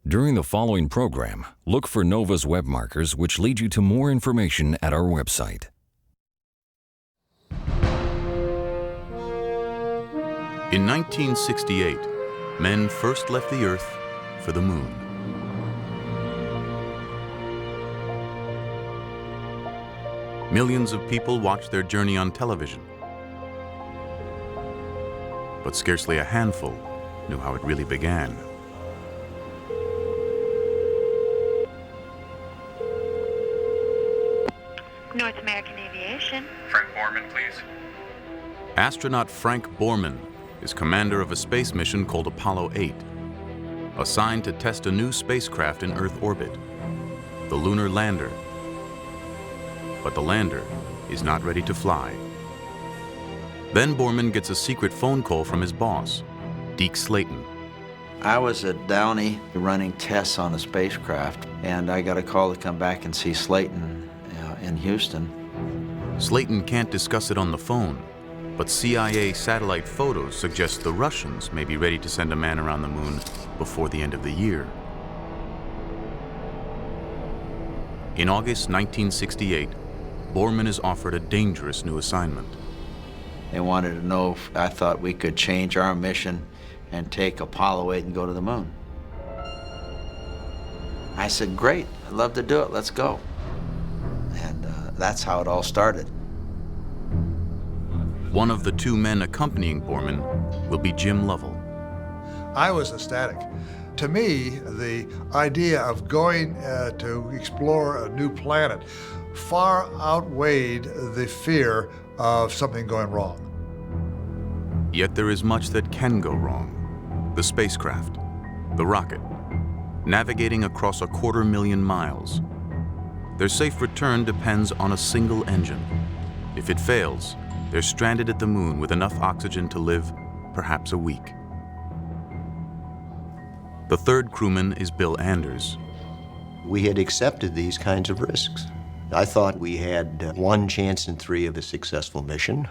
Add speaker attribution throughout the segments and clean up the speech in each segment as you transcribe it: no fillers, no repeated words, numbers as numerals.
Speaker 1: During the following program, look for NOVA's web markers which lead you to more information at our website.
Speaker 2: In 1968, men first left the Earth for the Moon. Millions of people watched their journey on television, but scarcely a handful knew how it really began.
Speaker 3: North American Aviation.
Speaker 4: Frank Borman, please.
Speaker 2: Astronaut Frank Borman is commander of a space mission called Apollo 8, assigned to test a new spacecraft in Earth orbit, the lunar lander. But the lander is not ready to fly. Then Borman gets a secret phone call from his boss, Deke Slayton.
Speaker 5: I was at Downey running tests on a spacecraft, and I got a call to come back and see Slayton in Houston.
Speaker 2: Slayton can't discuss it on the phone, but CIA satellite photos suggest the Russians may be ready to send a man around the moon before the end of the year. In August 1968, Borman is offered a dangerous new assignment.
Speaker 5: They wanted to know if I thought we could change our mission and take Apollo 8 and go to the moon. I said, great, I'd love to do it, let's go. And that's how it all started.
Speaker 2: One of the two men accompanying Borman will be Jim Lovell.
Speaker 6: I was ecstatic. To me, the idea of going to explore a new planet far outweighed the fear of something going wrong.
Speaker 2: Yet there is much that can go wrong. The spacecraft, the rocket, navigating across 250,000 miles. Their safe return depends on a single engine. If it fails, they're stranded at the moon with enough oxygen to live perhaps a week. The third crewman is Bill Anders.
Speaker 7: We had accepted these kinds of risks. I thought we had 1 chance in 3 of a successful mission,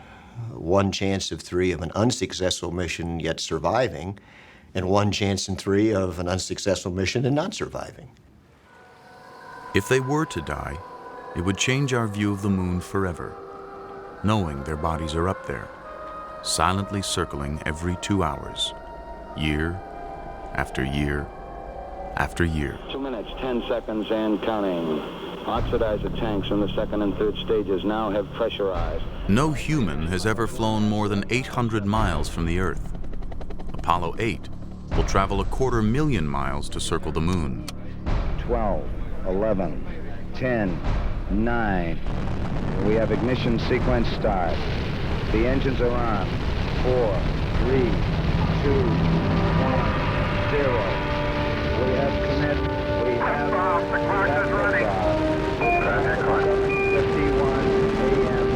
Speaker 7: 1 chance of 3 of an unsuccessful mission yet surviving, and 1 chance in 3 of an unsuccessful mission and not surviving.
Speaker 2: If they were to die, it would change our view of the moon forever, knowing their bodies are up there, silently circling every 2 hours, year after year after year.
Speaker 8: 2 minutes, 10 seconds and counting. Oxidizer tanks in the second and third stages now have pressurized.
Speaker 2: No human has ever flown more than 800 miles from the Earth. Apollo 8 will travel 250,000 miles to circle the moon.
Speaker 8: 12, 11, 10, 9. We have ignition sequence start. The engines are on. 4, 3, 2, 1, 0. We have commit. We have
Speaker 4: The clock is running.
Speaker 8: 51 a.m.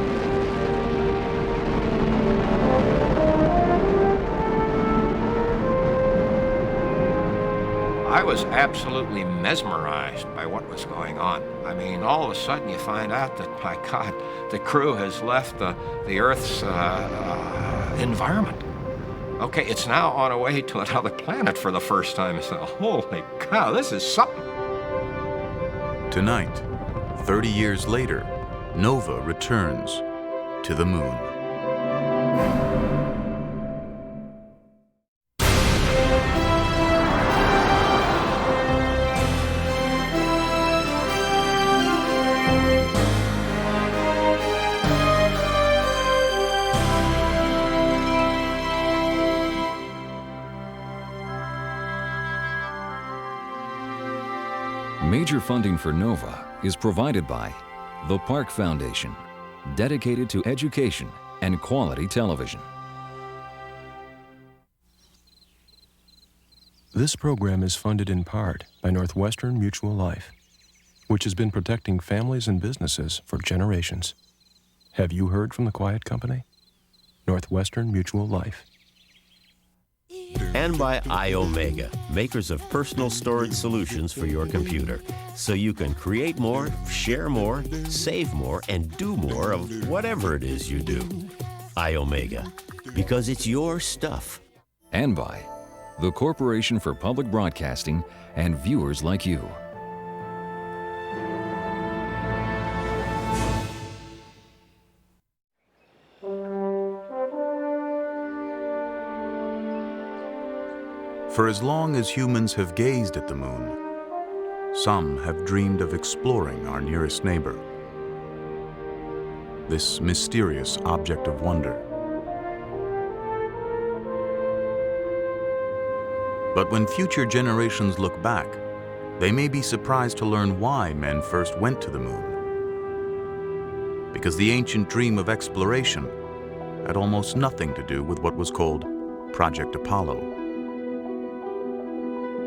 Speaker 9: I was absolutely mesmerized by what was going on. I mean, all of a sudden you find out that, my God, the crew has left the Earth's environment. Okay, it's now on a way to another planet for the first time. So, holy cow, this is something.
Speaker 2: Tonight, 30 years later, Nova returns to the moon.
Speaker 1: Major funding for NOVA is provided by the Park Foundation, dedicated to education and quality television.
Speaker 10: This program is funded in part by Northwestern Mutual Life, which has been protecting families and businesses for generations. Have you heard from the Quiet Company? Northwestern Mutual Life.
Speaker 11: And by iOmega, makers of personal storage solutions for your computer, so you can create more, share more, save more, and do more of whatever it is you do. iOmega, because it's your stuff.
Speaker 1: And by the Corporation for Public Broadcasting, and viewers like you.
Speaker 2: For as long as humans have gazed at the moon, some have dreamed of exploring our nearest neighbor, this mysterious object of wonder. But when future generations look back, they may be surprised to learn why men first went to the moon. Because the ancient dream of exploration had almost nothing to do with what was called Project Apollo.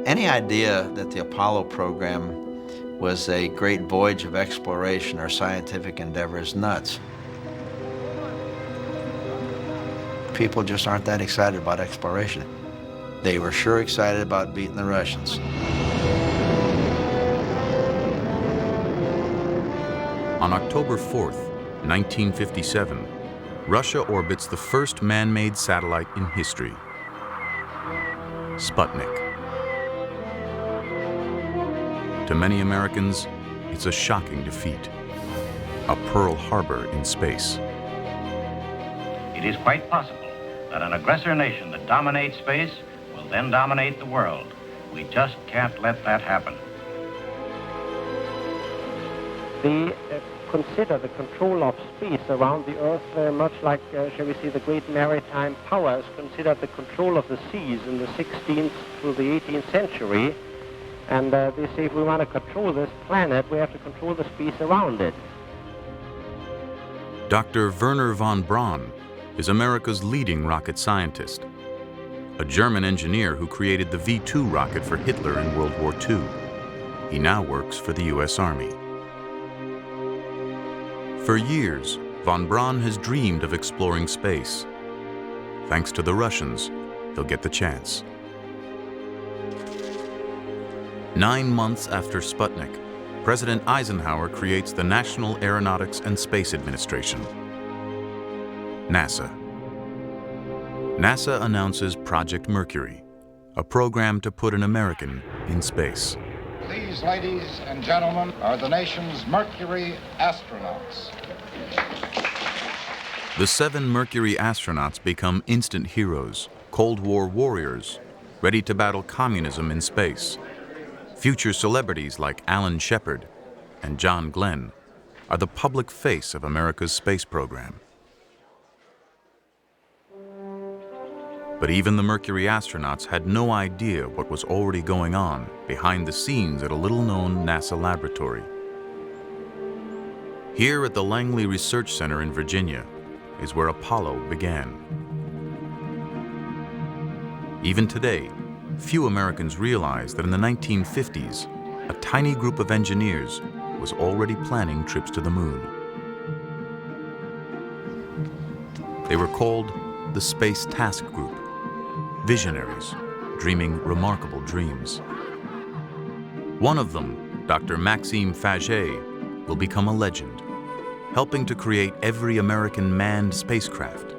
Speaker 5: Any idea that the Apollo program was a great voyage of exploration or scientific endeavor is nuts. People just aren't that excited about exploration. They were sure excited about beating the Russians.
Speaker 2: On October 4th, 1957, Russia orbits the first man-made satellite in history, Sputnik. To many Americans, it's a shocking defeat, a Pearl Harbor in space.
Speaker 12: It is quite possible that an aggressor nation that dominates space will then dominate the world. We just can't let that happen.
Speaker 13: They consider the control of space around the Earth very much like, shall we say, the great maritime powers considered the control of the seas in the 16th through the 18th century. And they say if we want to control this planet, we have to control the space around it.
Speaker 2: Dr. Wernher von Braun is America's leading rocket scientist, a German engineer who created the V-2 rocket for Hitler in World War II. He now works for the U.S. Army. For years, von Braun has dreamed of exploring space. Thanks to the Russians, he'll get the chance. 9 months after Sputnik, President Eisenhower creates the National Aeronautics and Space Administration, NASA. NASA announces Project Mercury, a program to put an American in space.
Speaker 14: These, ladies and gentlemen, are the nation's Mercury astronauts.
Speaker 2: The 7 Mercury astronauts become instant heroes, Cold War warriors, ready to battle communism in space. Future celebrities like Alan Shepard and John Glenn are the public face of America's space program. But even the Mercury astronauts had no idea what was already going on behind the scenes at a little-known NASA laboratory. Here at the Langley Research Center in Virginia is where Apollo began. Even today, few Americans realize that in the 1950s, a tiny group of engineers was already planning trips to the moon. They were called the Space Task Group, visionaries dreaming remarkable dreams. One of them, Dr. Maxime Faget, will become a legend, helping to create every American manned spacecraft.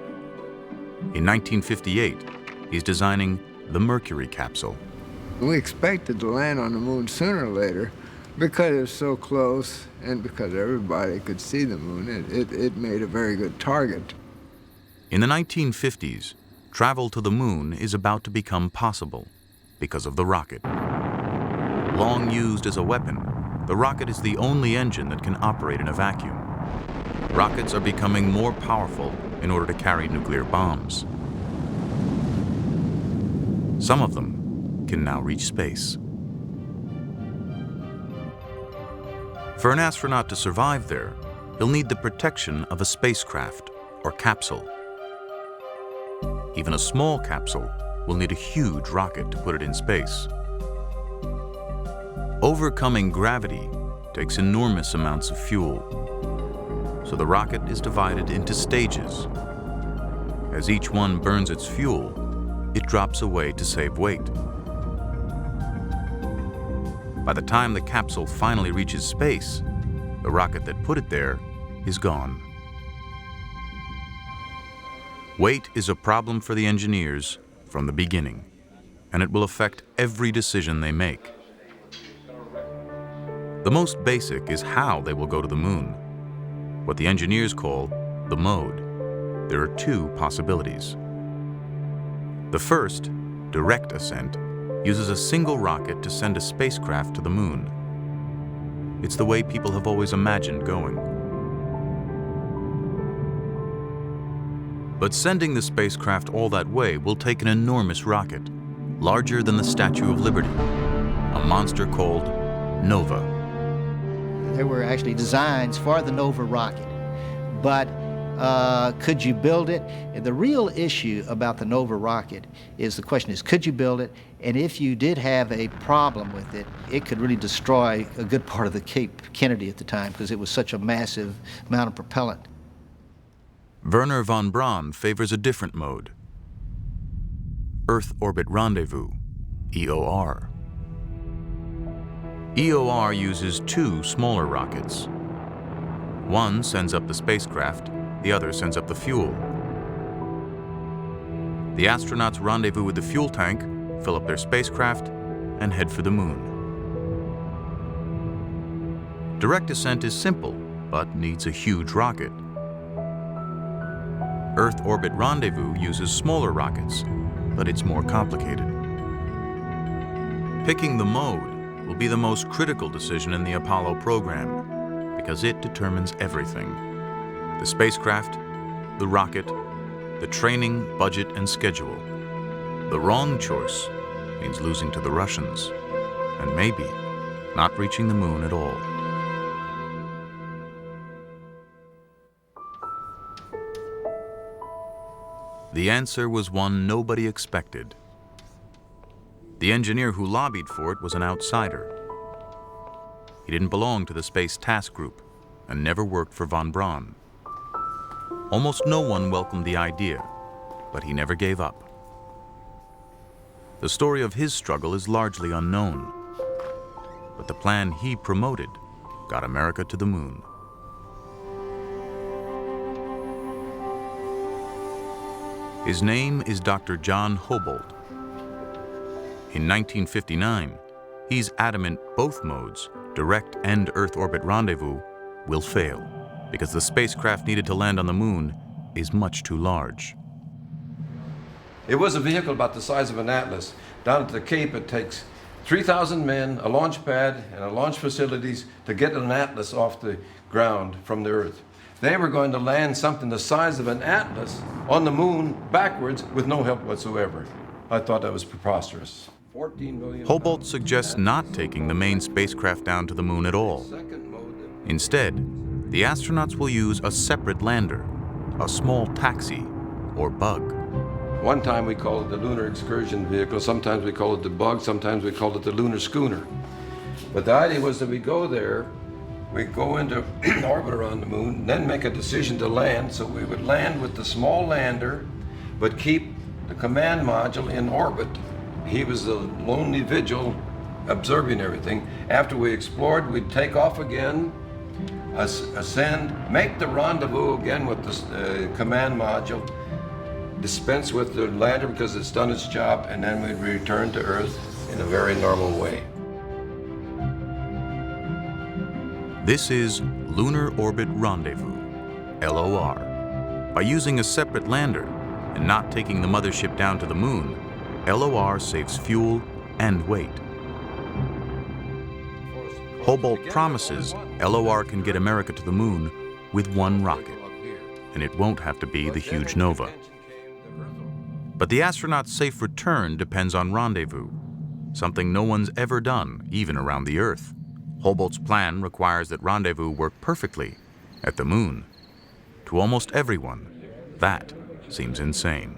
Speaker 2: In 1958, he's designing the Mercury capsule.
Speaker 15: We expected to land on the moon sooner or later because it was so close and because everybody could see the moon. It made a very good target.
Speaker 2: In the 1950s, travel to the moon is about to become possible because of the rocket. Long used as a weapon, the rocket is the only engine that can operate in a vacuum. Rockets are becoming more powerful in order to carry nuclear bombs. Some of them can now reach space. For an astronaut to survive there, he'll need the protection of a spacecraft or capsule. Even a small capsule will need a huge rocket to put it in space. Overcoming gravity takes enormous amounts of fuel, so the rocket is divided into stages. As each one burns its fuel, it drops away to save weight. By the time the capsule finally reaches space, the rocket that put it there is gone. Weight is a problem for the engineers from the beginning. and it will affect every decision they make. The most basic is how they will go to the moon, what the engineers call the mode. There are two possibilities. The first, direct ascent, uses a single rocket to send a spacecraft to the moon. It's the way people have always imagined going. But sending the spacecraft all that way will take an enormous rocket, larger than the Statue of Liberty, a monster called Nova.
Speaker 16: There were actually designs for the Nova rocket, but could you build it? The real issue about the Nova rocket is the question is, could you build it? And if you did have a problem with it, it could really destroy a good part of the Cape Kennedy at the time because it was such a massive amount of propellant.
Speaker 2: Wernher von Braun favors a different mode, Earth Orbit Rendezvous, EOR. EOR uses two smaller rockets. One sends up the spacecraft, the other sends up the fuel. The astronauts rendezvous with the fuel tank, fill up their spacecraft, and head for the moon. Direct ascent is simple, but needs a huge rocket. Earth Orbit Rendezvous uses smaller rockets, but it's more complicated. Picking the mode will be the most critical decision in the Apollo program because it determines everything. The spacecraft, the rocket, the training, budget, and schedule. The wrong choice means losing to the Russians, and maybe not reaching the moon at all. The answer was one nobody expected. The engineer who lobbied for it was an outsider. He didn't belong to the Space Task Group and never worked for von Braun. Almost no one welcomed the idea, but he never gave up. The story of his struggle is largely unknown, but the plan he promoted got America to the moon. His name is Dr. John Hobolt. In 1959, he's adamant both modes, direct and Earth Orbit Rendezvous, will fail because the spacecraft needed to land on the moon is much too large.
Speaker 17: It was a vehicle about the size of an Atlas. Down at the Cape, it takes 3,000 men, a launch pad, and a launch facilities to get an Atlas off the ground from the Earth. They were going to land something the size of an Atlas on the moon backwards with no help whatsoever. I thought that was preposterous. 14 million.
Speaker 2: Hobolt suggests not taking the main spacecraft down to the moon at all. Instead, the astronauts will use a separate lander, a small taxi or bug.
Speaker 17: One time we called it the Lunar Excursion Vehicle, sometimes we called it the bug, sometimes we called it the Lunar Schooner. But the idea was that we go there, we go into orbit around the moon, then make a decision to land, so we would land with the small lander, but keep the command module in orbit. He was the lonely vigil observing everything. After we explored, we'd take off again, ascend, make the rendezvous again with the command module, dispense with the lander because it's done its job, and then we'd return to Earth in a very normal way.
Speaker 2: This is Lunar Orbit Rendezvous, LOR. By using a separate lander and not taking the mothership down to the moon, LOR saves fuel and weight. Hobolt promises LOR can get America to the moon with one rocket, and it won't have to be the huge Nova. But the astronauts' safe return depends on rendezvous, something no one's ever done, even around the Earth. Hobolt's plan requires that rendezvous work perfectly at the moon. To almost everyone, that seems insane.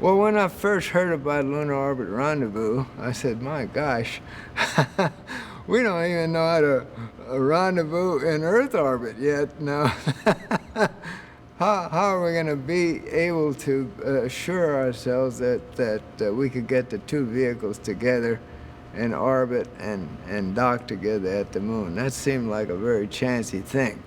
Speaker 15: Well, when I first heard about Lunar Orbit Rendezvous, I said, my gosh, we don't even know how to rendezvous in Earth orbit yet. Now, how are we going to be able to assure ourselves that we could get the two vehicles together in orbit and dock together at the moon? That seemed like a very chancy thing.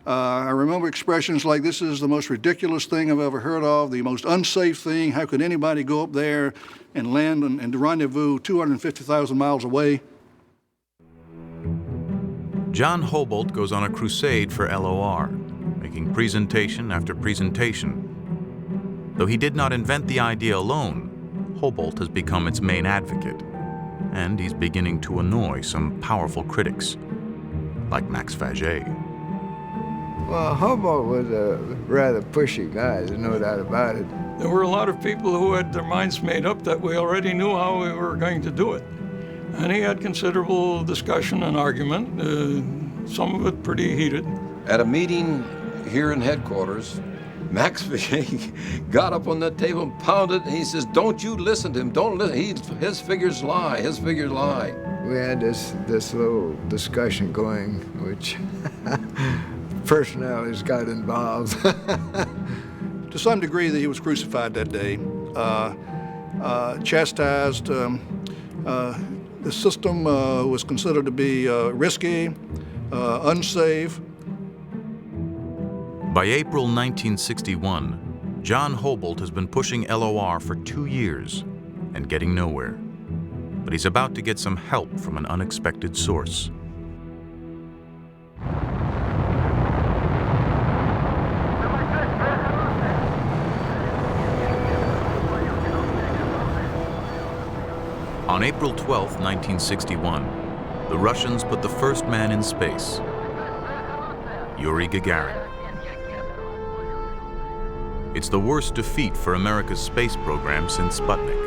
Speaker 18: I remember expressions like, this is the most ridiculous thing I've ever heard of, the most unsafe thing. How could anybody go up there and land and rendezvous 250,000 miles away?
Speaker 2: John Hobolt goes on a crusade for LOR, making presentation after presentation. Though he did not invent the idea alone, Hobolt has become its main advocate, and he's beginning to annoy some powerful critics, like Max Faget.
Speaker 15: Well, Hobolt was a rather pushy guy, there's no doubt about it.
Speaker 19: There were a lot of people who had their minds made up that we already knew how we were going to do it. And he had considerable discussion and argument, some of it pretty heated.
Speaker 17: At a meeting here in headquarters, Max Faget got up on that table and pounded, and he says, don't you listen to him, don't listen, his figures lie, his figures lie.
Speaker 15: We had this little discussion going, which personalities got involved.
Speaker 18: To some degree, that he was crucified that day, chastised. The system was considered to be risky, unsafe.
Speaker 2: By April 1961, John Hobolt has been pushing LOR for 2 years and getting nowhere. But he's about to get some help from an unexpected source. On April 12, 1961, the Russians put the first man in space, Yuri Gagarin. It's the worst defeat for America's space program since Sputnik.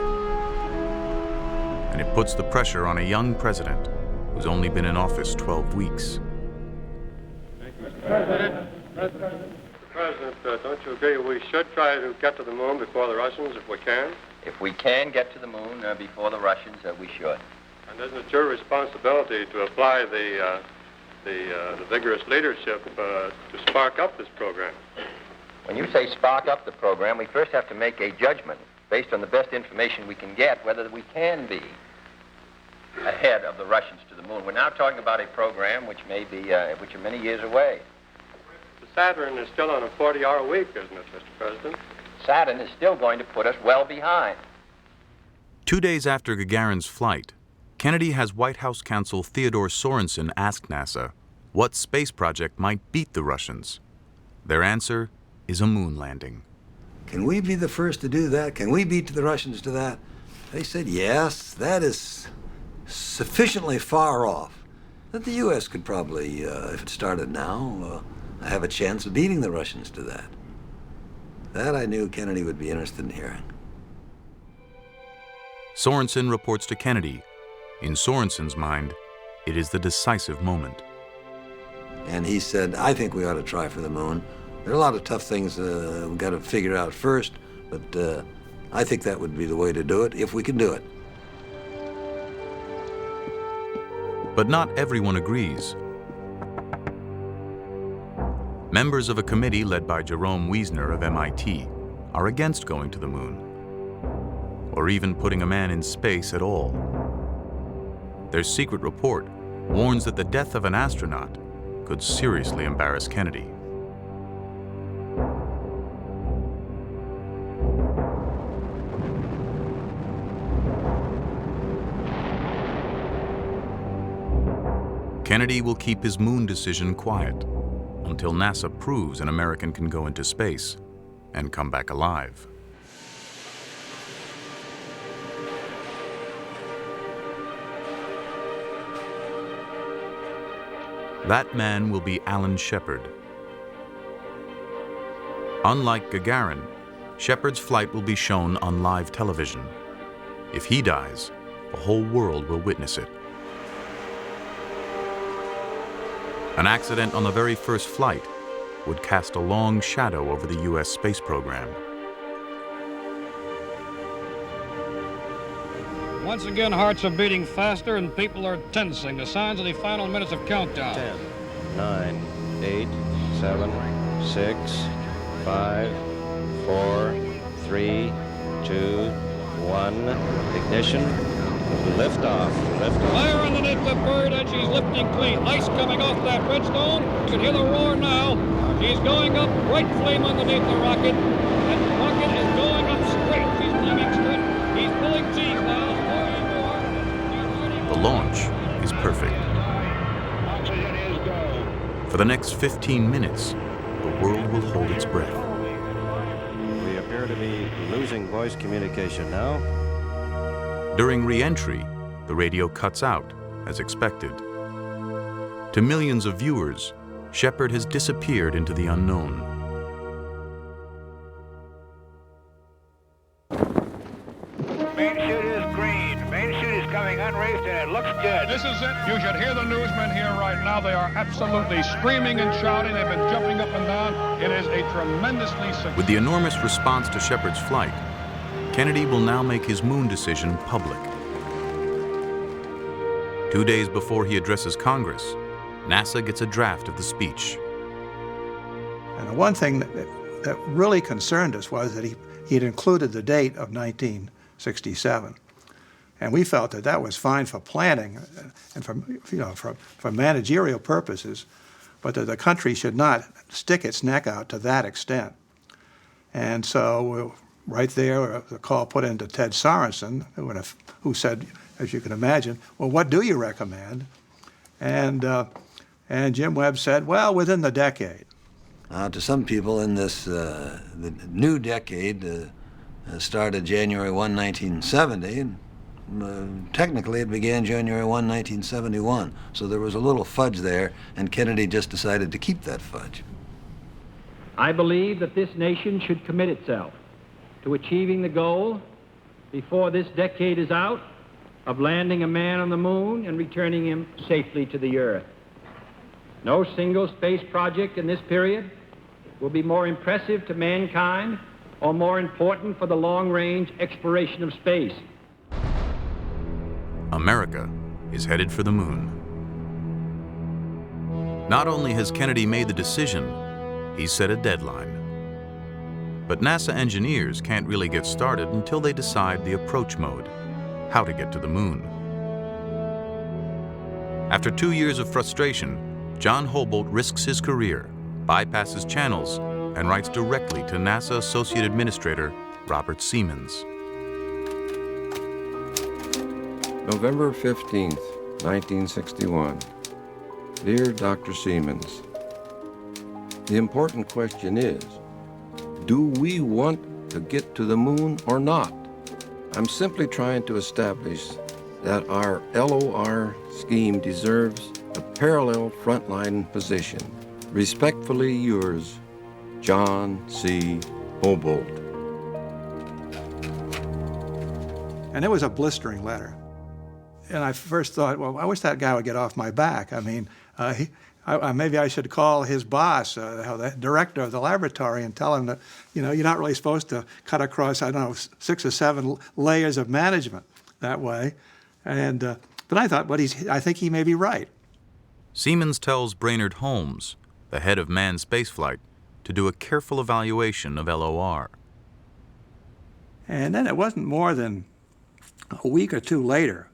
Speaker 2: And it puts the pressure on a young president who's only been in office 12 weeks.
Speaker 20: Mr. President, don't you agree we should try to get to the moon before the Russians if we can?
Speaker 21: If we can get to the moon before the Russians, we should.
Speaker 20: And isn't it your responsibility to apply the vigorous leadership to spark up this program?
Speaker 21: When you say spark up the program, we first have to make a judgment based on the best information we can get whether we can be ahead of the Russians to the moon. We're now talking about a program which may be, which are many years away.
Speaker 20: The Saturn is still on a 40-hour week, isn't it, Mr. President?
Speaker 21: Saturn is still going to put us well behind.
Speaker 2: 2 days after Gagarin's flight, Kennedy has White House counsel Theodore Sorensen ask NASA what space project might beat the Russians. Their answer is a moon landing.
Speaker 22: Can we be the first to do that? Can we beat the Russians to that? They said, yes, that is sufficiently far off that the U.S. could probably, if it started now, have a chance of beating the Russians to that. That I knew Kennedy would be interested in hearing.
Speaker 2: Sorensen reports to Kennedy. In Sorensen's mind, it is the decisive moment.
Speaker 22: And he said, I think we ought to try for the moon. There are a lot of tough things we've got to figure out first, but I think that would be the way to do it, if we can do it.
Speaker 2: But not everyone agrees. Members of a committee led by Jerome Wiesner of MIT are against going to the moon, or even putting a man in space at all. Their secret report warns that the death of an astronaut could seriously embarrass Kennedy. Kennedy will keep his moon decision quiet until NASA proves an American can go into space and come back alive. That man will be Alan Shepard. Unlike Gagarin, Shepard's flight will be shown on live television. If he dies, the whole world will witness it. An accident on the very first flight would cast a long shadow over the U.S. space program.
Speaker 23: Once again, hearts are beating faster and people are tensing. The signs of the final minutes of countdown.
Speaker 24: 10, 9, 8, 7, 6, 5, 4, 3, 2, 1. Ignition. Lift off. Lift off.
Speaker 23: Fire underneath the bird, and she's lifting clean. Ice coming off that redstone. You can hear the roar now. She's going up, bright flame underneath the rocket. And the rocket is going up straight. She's climbing straight. He's pulling teeth now.
Speaker 2: The launch is perfect. For the next 15 minutes, the world will hold its breath.
Speaker 24: We appear to be losing voice communication now.
Speaker 2: During re-entry, the radio cuts out, as expected. To millions of viewers, Shepard has disappeared into the unknown.
Speaker 3: Main chute is green. Main chute is coming unreefed, and it looks good.
Speaker 23: This is it. You should hear the newsmen here right now. They are absolutely screaming and shouting. They've been jumping up and down. It is a tremendously successful.
Speaker 2: With the enormous response to Shepard's flight, Kennedy will now make his moon decision public. 2 days before he addresses Congress, NASA gets a draft of the speech.
Speaker 18: And the one thing that really concerned us was that he had included the date of 1967. And we felt that that was fine for planning and for managerial purposes, but that the country should not stick its neck out to that extent. And so right there, the call put into Ted Sorensen, who said, as you can imagine, well, what do you recommend? And Jim Webb said, well, within the decade.
Speaker 4: To some people in this the new decade started January 1, 1970, and technically it began January 1, 1971. So there was a little fudge there, and Kennedy just decided to keep that fudge.
Speaker 6: I believe that this nation should commit itself to achieving the goal before this decade is out of landing a man on the moon and returning him safely to the Earth. No single space project in this period will be more impressive to mankind or more important for the long-range exploration of space.
Speaker 2: America is headed for the moon. Not only has Kennedy made the decision, he's set a deadline. But NASA engineers can't really get started until they decide the approach mode, how to get to the moon. After 2 years of frustration, John Hobolt risks his career, bypasses channels, and writes directly to NASA Associate Administrator Robert Siemens.
Speaker 17: November 15th, 1961. Dear Dr. Siemens, the important question is, do we want to get to the moon or not? I'm simply trying to establish that our LOR scheme deserves a parallel frontline position. Respectfully yours, John C. Hobolt.
Speaker 18: And it was a blistering letter. And I first thought, well, I wish that guy would get off my back. I mean, maybe I should call his boss, the director of the laboratory, and tell him that, you're not really supposed to cut across, 6 or 7 layers of management that way. And but I thought, I think he may be right.
Speaker 2: Siemens tells Brainerd Holmes, the head of manned spaceflight, to do a careful evaluation of LOR.
Speaker 18: And then it wasn't more than a week or 2 later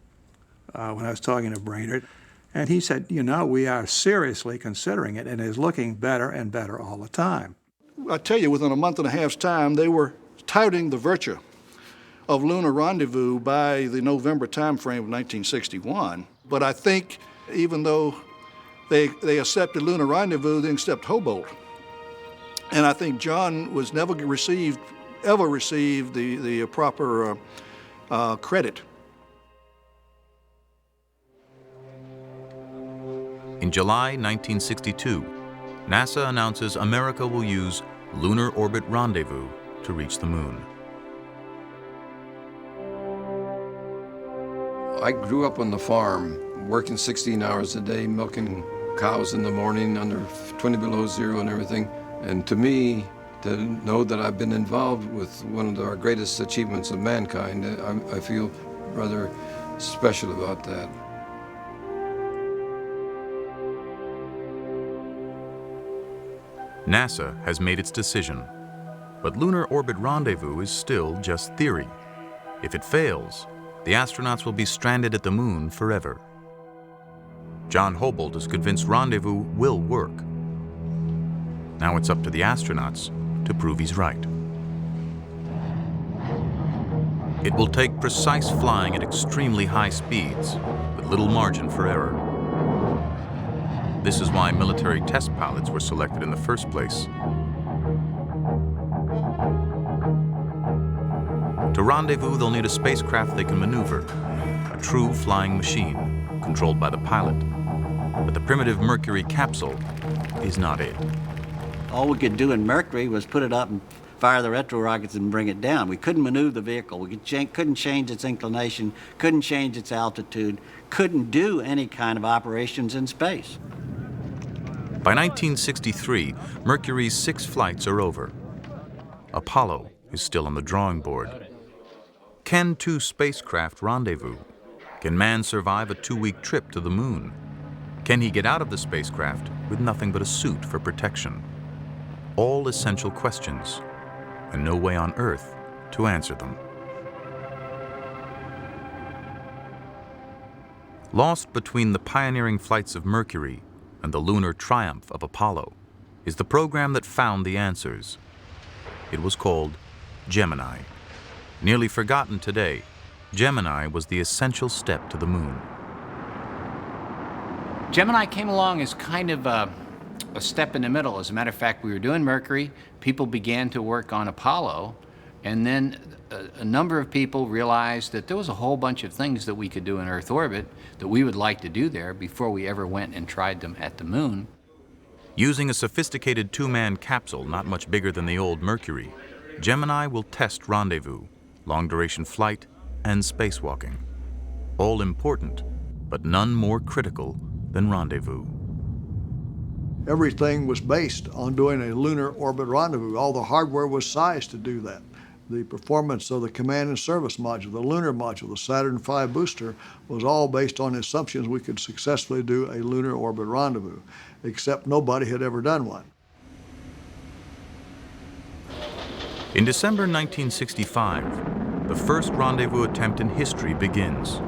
Speaker 18: when I was talking to Brainerd, and he said, we are seriously considering it, and it is looking better and better all the time. I tell you, within a month and a half's time, they were touting the virtue of lunar rendezvous by the November timeframe of 1961. But I think even though they accepted lunar rendezvous, they accepted Hobolt. And I think John was never received the proper credit.
Speaker 2: In July 1962, NASA announces America will use Lunar Orbit Rendezvous to reach the moon.
Speaker 17: I grew up on the farm, working 16 hours a day, milking cows in the morning under 20 below zero and everything. And to me, to know that I've been involved with one of our greatest achievements of mankind, I feel rather special about that.
Speaker 2: NASA has made its decision, but Lunar Orbit Rendezvous is still just theory. If it fails, the astronauts will be stranded at the moon forever. John Houbolt is convinced rendezvous will work. Now it's up to the astronauts to prove he's right. It will take precise flying at extremely high speeds with little margin for error. This is why military test pilots were selected in the first place. To rendezvous, they'll need a spacecraft they can maneuver, a true flying machine controlled by the pilot. But the primitive Mercury capsule is not it.
Speaker 7: All we could do in Mercury was put it up and fire the retro rockets and bring it down. We couldn't maneuver the vehicle. We couldn't change its inclination, couldn't change its altitude, couldn't do any kind of operations in space.
Speaker 2: By 1963, Mercury's 6 flights are over. Apollo is still on the drawing board. Can 2 spacecraft rendezvous? Can man survive a 2-week trip to the moon? Can he get out of the spacecraft with nothing but a suit for protection? All essential questions, and no way on Earth to answer them. Lost between the pioneering flights of Mercury and the lunar triumph of Apollo is the program that found the answers. It was called Gemini. Nearly forgotten today, Gemini was the essential step to the moon.
Speaker 8: Gemini came along as kind of a step in the middle. As a matter of fact, we were doing Mercury, people began to work on Apollo, and then a number of people realized that there was a whole bunch of things that we could do in Earth orbit that we would like to do there before we ever went and tried them at the moon.
Speaker 2: Using a sophisticated 2-man capsule not much bigger than the old Mercury, Gemini will test rendezvous, long-duration flight, and spacewalking. All important, but none more critical than rendezvous.
Speaker 9: Everything was based on doing a lunar orbit rendezvous. All the hardware was sized to do that. The performance of the command and service module, the lunar module, the Saturn V booster was all based on the assumptions we could successfully do a lunar orbit rendezvous, except nobody had ever done one.
Speaker 2: In December 1965, the first rendezvous attempt in history begins.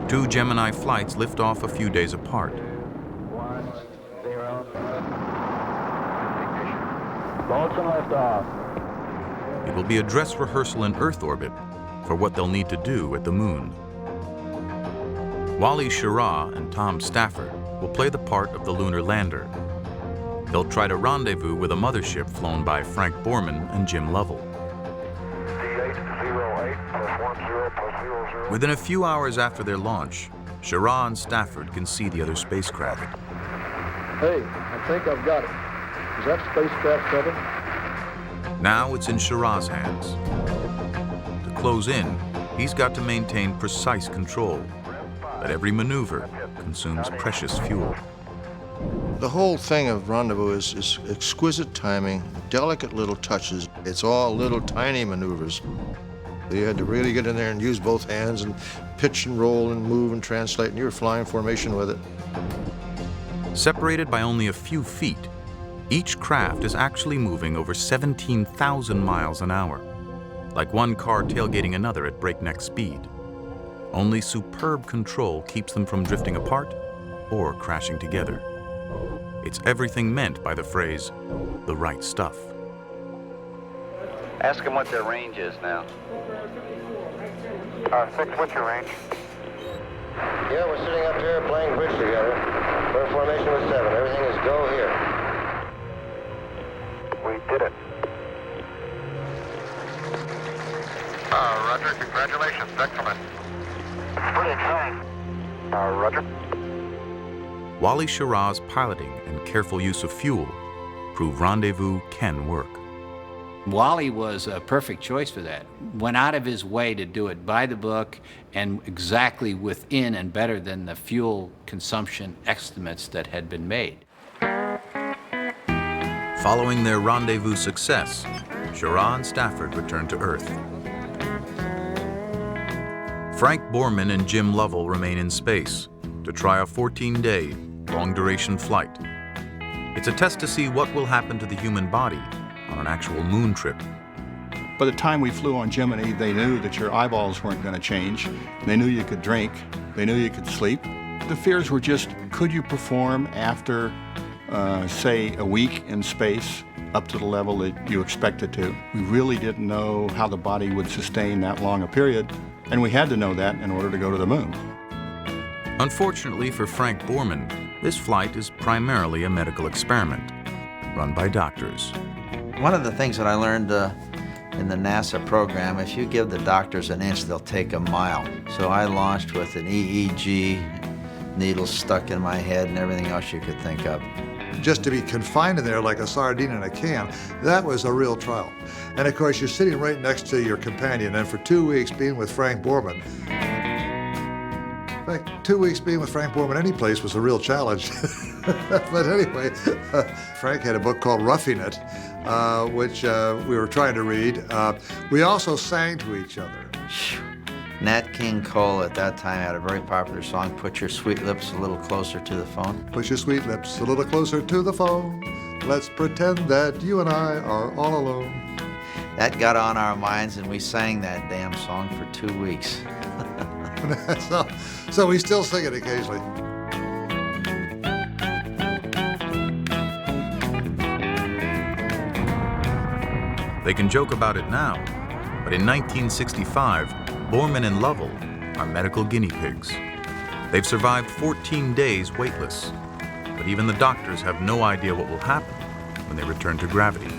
Speaker 2: 2 Gemini flights lift off a few days apart.
Speaker 3: Bolton liftoff.
Speaker 2: It will be a dress rehearsal in Earth orbit for what they'll need to do at the moon. Wally Schirra and Tom Stafford will play the part of the lunar lander. They'll try to rendezvous with a mothership flown by Frank Borman and Jim Lovell. Within a few hours after their launch, Schirra and Stafford can see the other spacecraft.
Speaker 9: Hey, I think I've got it. Is that spacecraft 7?
Speaker 2: Now it's in Schirra's hands. To close in, he's got to maintain precise control, but every maneuver consumes precious fuel.
Speaker 10: The whole thing of rendezvous is exquisite timing, delicate little touches. It's all little tiny maneuvers. You had to really get in there and use both hands and pitch and roll and move and translate, and you were flying formation with it.
Speaker 2: Separated by only a few feet, each craft is actually moving over 17,000 miles an hour, like one car tailgating another at breakneck speed. Only superb control keeps them from drifting apart or crashing together. It's everything meant by the phrase, the right stuff.
Speaker 21: Ask them what their range is now.
Speaker 14: 6, what's your range?
Speaker 25: Yeah, we're sitting up here playing bridge together. We're in formation with 7. Everything is go here.
Speaker 14: We did it. Roger, congratulations, excellent. It's pretty exciting. Roger.
Speaker 2: Wally Schirra's piloting and careful use of fuel prove rendezvous can work.
Speaker 8: Wally was a perfect choice for that. Went out of his way to do it by the book and exactly within and better than the fuel consumption estimates that had been made.
Speaker 2: Following their rendezvous success, Schirra and Stafford returned to Earth. Frank Borman and Jim Lovell remain in space to try a 14-day, long-duration flight. It's a test to see what will happen to the human body on an actual moon trip.
Speaker 1: By the time we flew on Gemini, they knew that your eyeballs weren't going to change. They knew you could drink. They knew you could sleep. The fears were just, could you perform after, say, a week in space up to the level that you expected to? We really didn't know how the body would sustain that long a period, and we had to know that in order to go to the moon.
Speaker 2: Unfortunately for Frank Borman, this flight is primarily a medical experiment run by doctors.
Speaker 5: One of the things that I learned in the NASA program, if you give the doctors an inch, they'll take a mile. So I launched with an EEG, needles stuck in my head and everything else you could think of.
Speaker 9: Just to be confined in there like a sardine in a can, that was a real trial. And of course, you're sitting right next to your companion, and for 2 weeks being with Frank Borman. In fact, 2 weeks being with Frank Borman any place was a real challenge. But anyway, Frank had a book called Roughing It, which we were trying to read. We also sang to each other.
Speaker 5: Nat King Cole at that time had a very popular song, Put Your Sweet Lips a Little Closer to the Phone.
Speaker 9: Put your sweet lips a little closer to the phone. Let's pretend that you and I are all alone.
Speaker 5: That got on our minds, and we sang that damn song for 2 weeks.
Speaker 9: So we still sing it occasionally.
Speaker 2: They can joke about it now, but in 1965, Borman and Lovell are medical guinea pigs. They've survived 14 days weightless, but even the doctors have no idea what will happen when they return to gravity.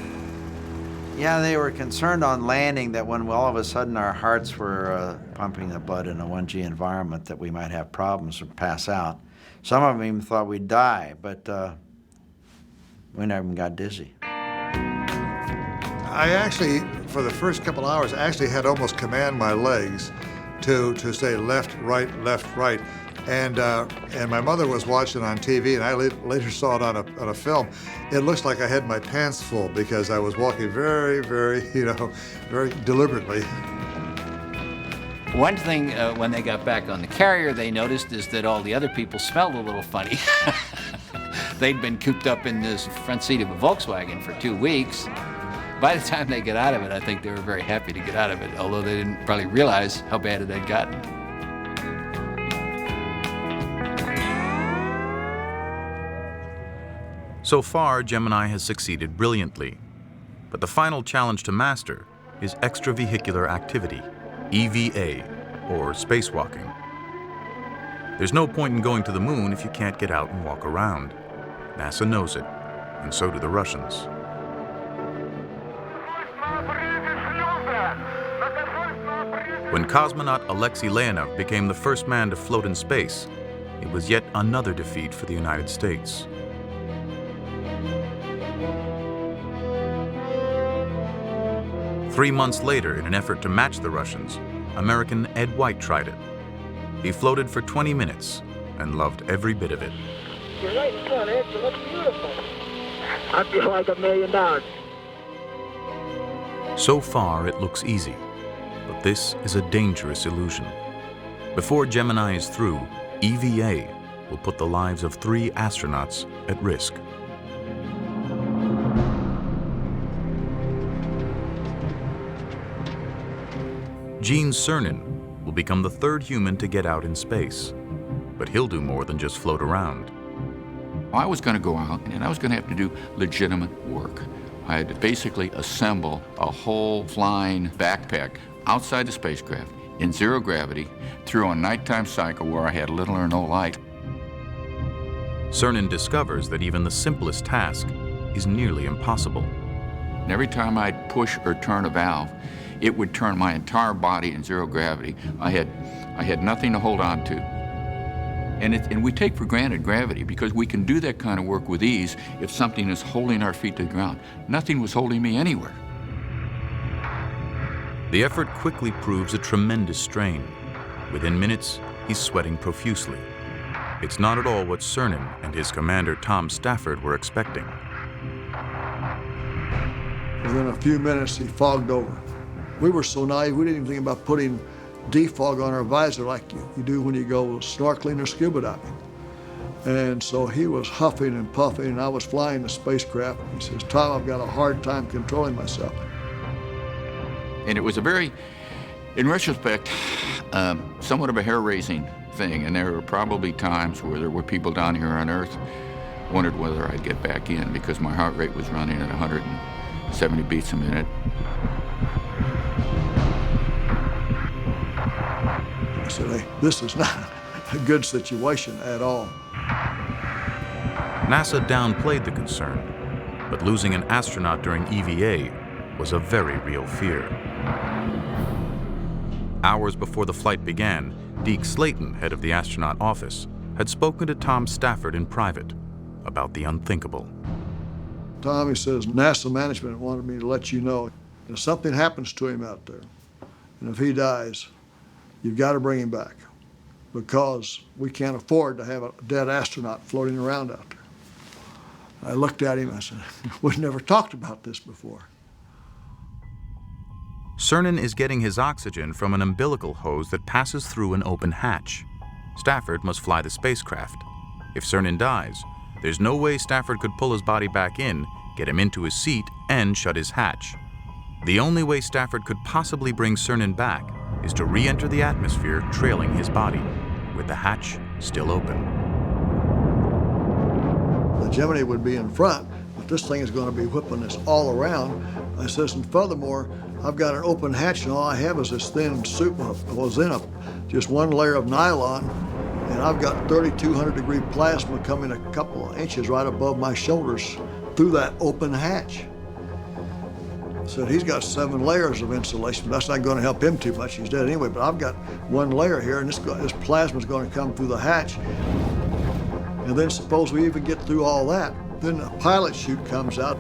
Speaker 5: Yeah, they were concerned on landing that when all of a sudden our hearts were pumping the blood in a 1G environment that we might have problems or pass out. Some of them even thought we'd die, but we never even got dizzy.
Speaker 9: I actually, for the first couple hours, actually had to almost command my legs to say left, right, left, right. And my mother was watching on TV, and I later saw it on a film. It looks like I had my pants full because I was walking very, very, very deliberately.
Speaker 8: One thing when they got back on the carrier they noticed is that all the other people smelled a little funny. They'd been cooped up in this front seat of a Volkswagen for 2 weeks. By the time they get out of it, I think they were very happy to get out of it, although they didn't probably realize how bad it had gotten.
Speaker 2: So far, Gemini has succeeded brilliantly, but the final challenge to master is extravehicular activity, EVA, or spacewalking. There's no point in going to the moon if you can't get out and walk around. NASA knows it, and so do the Russians. When cosmonaut Alexei Leonov became the first man to float in space, it was yet another defeat for the United States. Three months later, in an effort to match the Russians, American Ed White tried it. He floated for 20 minutes and loved every bit of it.
Speaker 23: You're right in front, Ed. You look beautiful. I feel like $1 million.
Speaker 2: So far, it looks easy, but this is a dangerous illusion. Before Gemini is through, EVA will put the lives of 3 astronauts at risk. Gene Cernan will become the 3rd human to get out in space, but he'll do more than just float around.
Speaker 11: I was going to go out and I was going to have to do legitimate work. I had to basically assemble a whole flying backpack outside the spacecraft in 0 gravity through a nighttime cycle where I had little or no light.
Speaker 2: Cernan discovers that even the simplest task is nearly impossible.
Speaker 11: And every time I'd push or turn a valve, it would turn my entire body in 0 gravity. I had nothing to hold on to. And we take for granted gravity because we can do that kind of work with ease if something is holding our feet to the ground. Nothing was holding me anywhere.
Speaker 2: The effort quickly proves a tremendous strain. Within minutes, he's sweating profusely. It's not at all what Cernan and his commander Tom Stafford were expecting.
Speaker 9: Within a few minutes, he fogged over. We were so naive, we didn't even think about putting defog on our visor like you do when you go snorkeling or scuba diving. And so he was huffing and puffing, and I was flying the spacecraft. He says, "Tom, I've got a hard time controlling myself."
Speaker 11: And it was a very, in retrospect, somewhat of a hair-raising thing. And there were probably times where there were people down here on Earth wondered whether I'd get back in because my heart rate was running at 170 beats a minute.
Speaker 9: I said, hey, this is not a good situation at all.
Speaker 2: NASA downplayed the concern, but losing an astronaut during EVA was a very real fear. Hours before the flight began, Deke Slayton, head of the astronaut office, had spoken to Tom Stafford in private about the unthinkable.
Speaker 9: Tom, he says, NASA management wanted me to let you know if something happens to him out there, and if he dies, you've got to bring him back because we can't afford to have a dead astronaut floating around out there. I looked at him and I said, we've never talked about this before.
Speaker 2: Cernan is getting his oxygen from an umbilical hose that passes through an open hatch. Stafford must fly the spacecraft. If Cernan dies, there's no way Stafford could pull his body back in, get him into his seat, and shut his hatch. The only way Stafford could possibly bring Cernan back is to re-enter the atmosphere trailing his body, with the hatch still open.
Speaker 9: The Gemini would be in front, but this thing is going to be whipping us all around. I says, and furthermore, I've got an open hatch and all I have is this thin suit, was in just one layer of nylon, and I've got 3,200 degree plasma coming a couple of inches right above my shoulders through that open hatch. So he's got 7 layers of insulation. That's not going to help him too much. He's dead anyway, but I've got 1 layer here, and this plasma is going to come through the hatch. And then suppose we even get through all that, then a pilot chute comes out.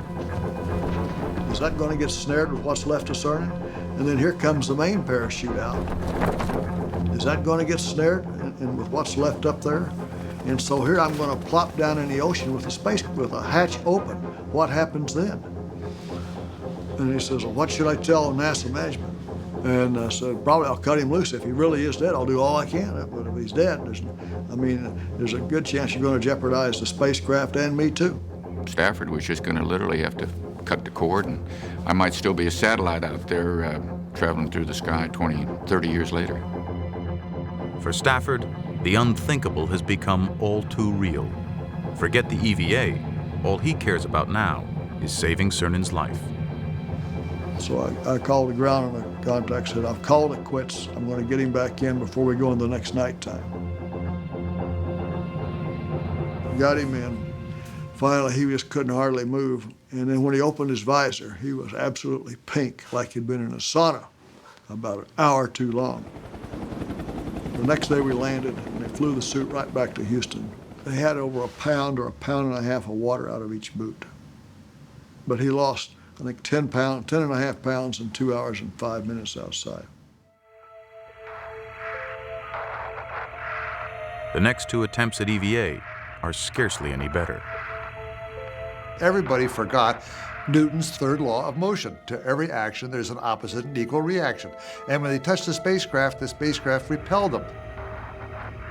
Speaker 9: Is that going to get snared with what's left of Cernan? And then here comes the main parachute out. Is that going to get snared and with what's left up there? And so here I'm going to plop down in the ocean with a hatch open. What happens then? And he says, well, what should I tell NASA management? And I said, probably I'll cut him loose. If he really is dead, I'll do all I can. But if he's dead, there's a good chance you're going to jeopardize the spacecraft and me too.
Speaker 11: Stafford was just going to literally have to cut the cord, and I might still be a satellite out there traveling through the sky 20, 30 years later.
Speaker 2: For Stafford, the unthinkable has become all too real. Forget the EVA, all he cares about now is saving Cernan's life.
Speaker 9: So I called the ground and the contact said, I've called it quits. I'm going to get him back in before we go in the next night time. Got him in. Finally, he just couldn't hardly move. And then when he opened his visor, he was absolutely pink, like he'd been in a sauna about an hour too long. The next day we landed, and they flew the suit right back to Houston. They had over a pound or a pound and a half of water out of each boot. But he lost, I think, 10 and a half pounds in 2 hours and 5 minutes outside.
Speaker 2: The next 2 attempts at EVA are scarcely any better.
Speaker 12: Everybody forgot Newton's third law of motion. To every action, there's an opposite and equal reaction. And when they touched the spacecraft repelled them.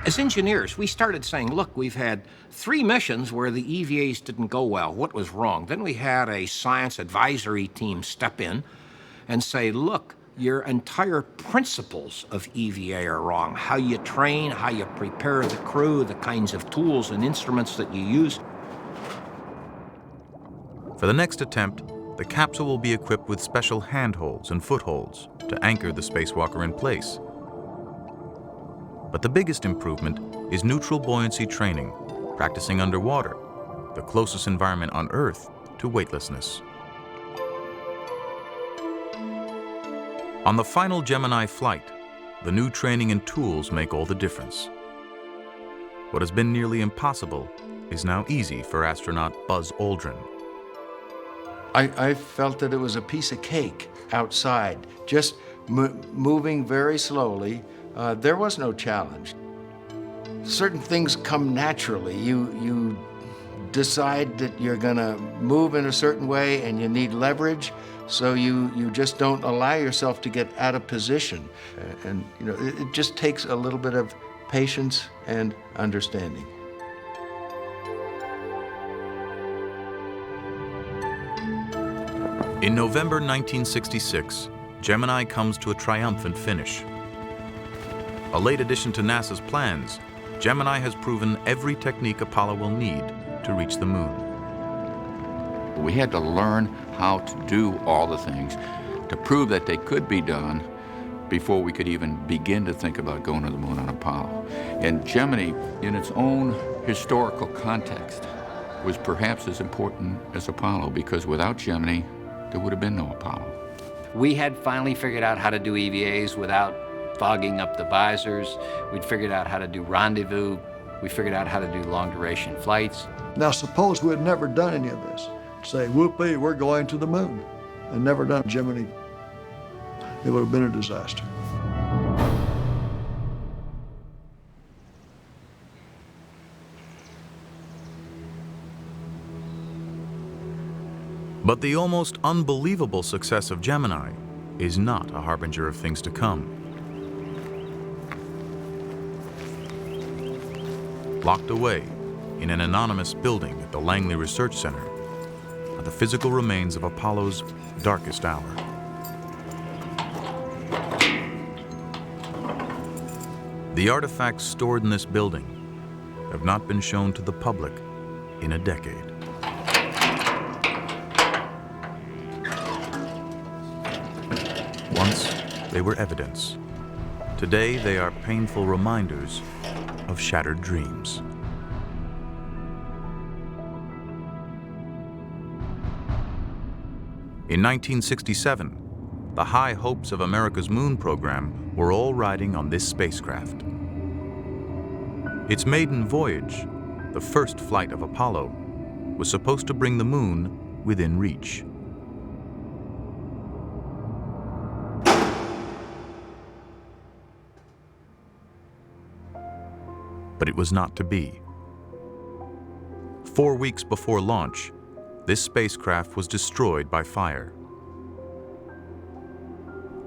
Speaker 13: As engineers, we started saying, look, we've had 3 missions where the EVAs didn't go well. What was wrong? Then we had a science advisory team step in and say, look, your entire principles of EVA are wrong. How you train, how you prepare the crew, the kinds of tools and instruments that you use.
Speaker 2: For the next attempt, the capsule will be equipped with special handholds and footholds to anchor the spacewalker in place. But the biggest improvement is neutral buoyancy training, practicing underwater, the closest environment on Earth to weightlessness. On the final Gemini flight, the new training and tools make all the difference. What has been nearly impossible is now easy for astronaut Buzz Aldrin.
Speaker 15: I felt that it was a piece of cake outside, just moving very slowly. There was no challenge. Certain things come naturally. You decide that you're gonna move in a certain way and you need leverage, so you just don't allow yourself to get out of position. And you know, it just takes a little bit of patience and understanding.
Speaker 2: In November 1966, Gemini comes to a triumphant finish. A late addition to NASA's plans, Gemini has proven every technique Apollo will need to reach the moon.
Speaker 11: We had to learn how to do all the things to prove that they could be done before we could even begin to think about going to the moon on Apollo. And Gemini, in its own historical context, was perhaps as important as Apollo, because without Gemini, there would have been no Apollo.
Speaker 8: We had finally figured out how to do EVAs without fogging up the visors. We'd figured out how to do rendezvous. We figured out how to do long-duration flights.
Speaker 9: Now, suppose we had never done any of this. Say, whoopee, we're going to the moon, and never done Gemini. It would have been a disaster.
Speaker 2: But the almost unbelievable success of Gemini is not a harbinger of things to come. Locked away in an anonymous building at the Langley Research Center are the physical remains of Apollo's darkest hour. The artifacts stored in this building have not been shown to the public in a decade. Once, they were evidence. Today, they are painful reminders of shattered dreams. In 1967, the high hopes of America's moon program were all riding on this spacecraft. Its maiden voyage, the first flight of Apollo, was supposed to bring the moon within reach. But it was not to be. 4 weeks before launch, this spacecraft was destroyed by fire.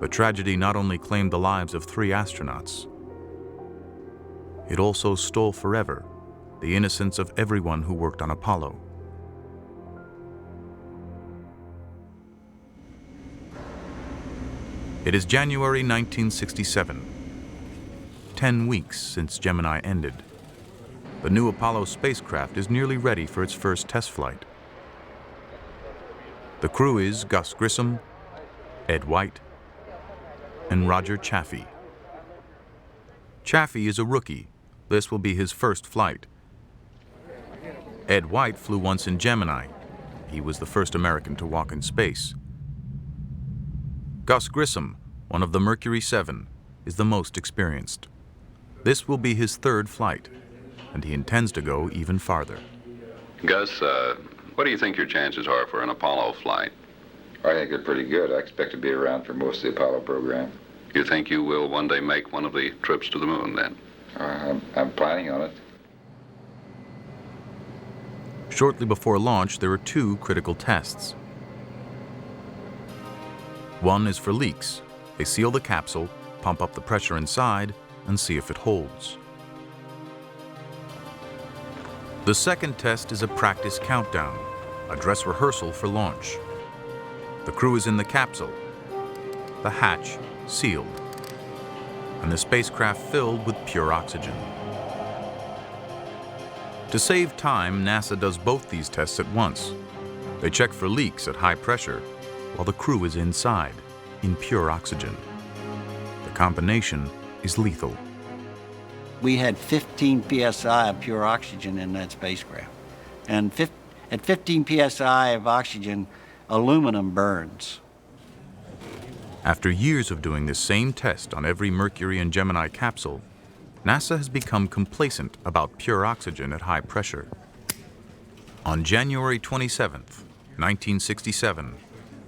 Speaker 2: The tragedy not only claimed the lives of 3 astronauts, it also stole forever the innocence of everyone who worked on Apollo. It is January 1967, 10 weeks since Gemini ended. The new Apollo spacecraft is nearly ready for its first test flight. The crew is Gus Grissom, Ed White, and Roger Chaffee. Chaffee is a rookie. This will be his first flight. Ed White flew once in Gemini. He was the first American to walk in space. Gus Grissom, one of the Mercury 7, is the most experienced. This will be his 3rd flight, and he intends to go even farther.
Speaker 16: Gus, what do you think your chances are for an Apollo flight?
Speaker 19: I think they're pretty good. I expect to be around for most of the Apollo program.
Speaker 16: You think you will one day make one of the trips to the moon, then?
Speaker 19: I'm planning on it.
Speaker 2: Shortly before launch, there are 2 critical tests. One is for leaks. They seal the capsule, pump up the pressure inside, and see if it holds. The second test is a practice countdown, a dress rehearsal for launch. The crew is in the capsule, the hatch sealed, and the spacecraft filled with pure oxygen. To save time, NASA does both these tests at once. They check for leaks at high pressure while the crew is inside, in pure oxygen. The combination is lethal.
Speaker 7: We had 15 psi of pure oxygen in that spacecraft. And at 15 psi of oxygen, aluminum burns.
Speaker 2: After years of doing this same test on every Mercury and Gemini capsule, NASA has become complacent about pure oxygen at high pressure. On January 27th, 1967,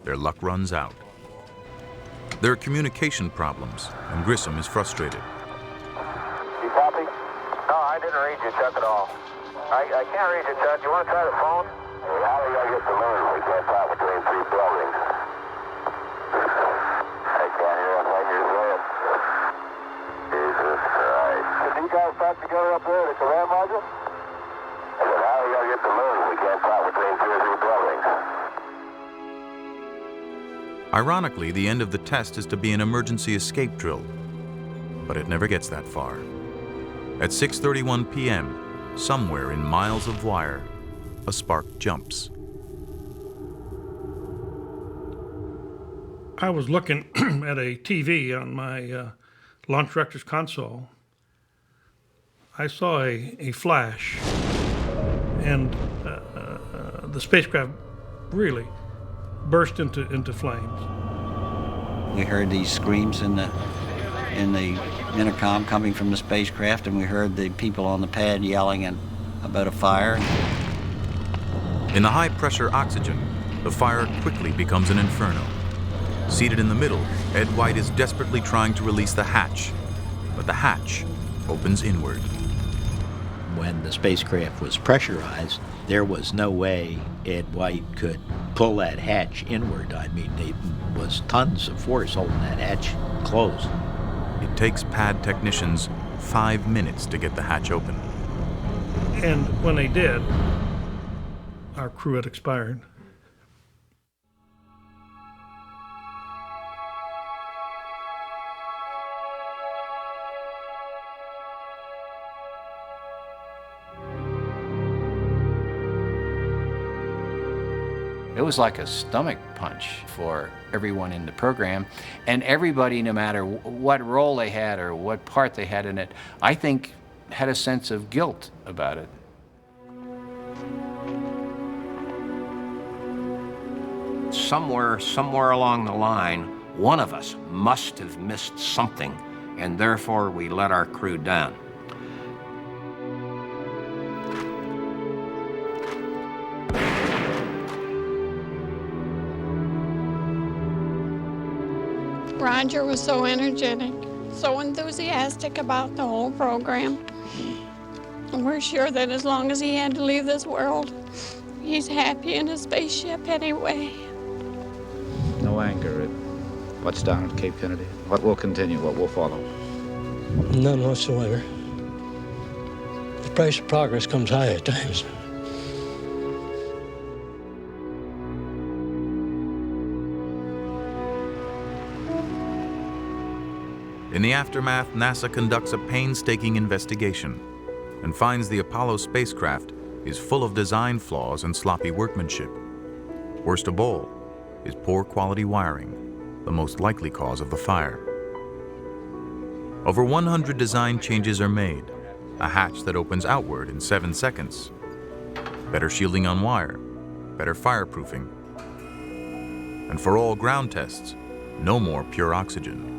Speaker 2: their luck runs out. There are communication problems, and Grissom is frustrated.
Speaker 25: You copy? No, I didn't read you, Chuck, at all. I can't read you, Chuck. You want to try the phone? Hey, how are we going to get the moon? We can't talk between 3 buildings. I can't hear a thing you're saying. Jesus Christ. Did you guys talk together up there at the command module? I said, how are we going to get the moon? We can't talk between 2 or 3 buildings.
Speaker 2: Ironically, the end of the test is to be an emergency escape drill, but it never gets that far. At 6:31 p.m., somewhere in miles of wire, a spark jumps.
Speaker 4: I was looking at a TV on my launch director's console. I saw a flash, and the spacecraft really burst into flames.
Speaker 7: We heard these screams in the intercom coming from the spacecraft, and we heard the people on the pad yelling about a fire.
Speaker 2: In the high-pressure oxygen, the fire quickly becomes an inferno. Seated in the middle, Ed White is desperately trying to release the hatch, but the hatch opens inward.
Speaker 6: When the spacecraft was pressurized, there was no way Ed White could pull that hatch inward. I mean, there was tons of force holding that hatch closed.
Speaker 2: It takes pad technicians 5 minutes to get the hatch open.
Speaker 4: And when they did, our crew had expired.
Speaker 8: It was like a stomach punch for everyone in the program, and everybody, no matter what role they had or what part they had in it, I think had a sense of guilt about it.
Speaker 13: Somewhere along the line, one of us must have missed something, and therefore we let our crew down.
Speaker 20: Roger was so energetic, so enthusiastic about the whole program. And we're sure that as long as he had to leave this world, he's happy in his spaceship anyway.
Speaker 19: No anger at what's down at Cape Kennedy? What will continue? What will follow?
Speaker 22: None whatsoever. The price of progress comes high at times.
Speaker 2: In the aftermath, NASA conducts a painstaking investigation and finds the Apollo spacecraft is full of design flaws and sloppy workmanship. Worst of all is poor quality wiring, the most likely cause of the fire. Over 100 design changes are made, a hatch that opens outward in 7 seconds, better shielding on wire, better fireproofing, and for all ground tests, no more pure oxygen.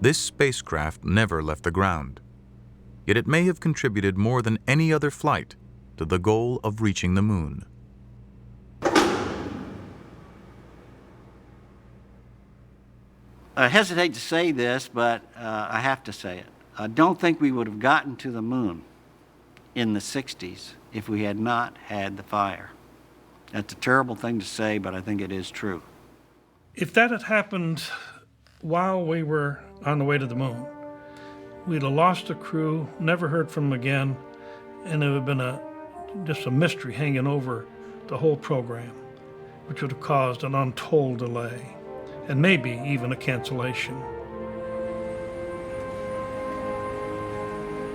Speaker 2: This spacecraft never left the ground, yet it may have contributed more than any other flight to the goal of reaching the moon.
Speaker 7: I hesitate to say this, but I have to say it. I don't think we would have gotten to the moon in the 60s if we had not had the fire. That's a terrible thing to say, but I think it is true.
Speaker 4: If that had happened while we were on the way to the moon, we'd have lost the crew, never heard from them again, and it would have been just a mystery hanging over the whole program, which would have caused an untold delay, and maybe even a cancellation.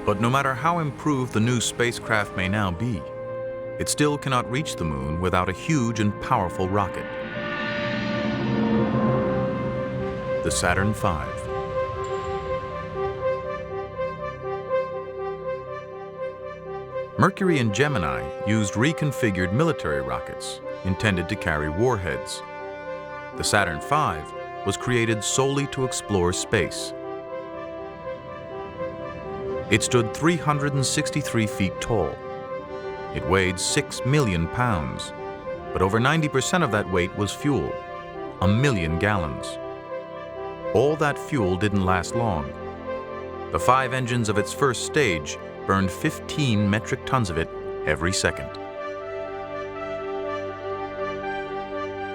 Speaker 2: But no matter how improved the new spacecraft may now be, it still cannot reach the moon without a huge and powerful rocket. The Saturn V. Mercury and Gemini used reconfigured military rockets intended to carry warheads. The Saturn V was created solely to explore space. It stood 363 feet tall. It weighed 6 million pounds, but over 90% of that weight was fuel, 1 million gallons. All that fuel didn't last long. The 5 engines of its first stage burned 15 metric tons of it every second.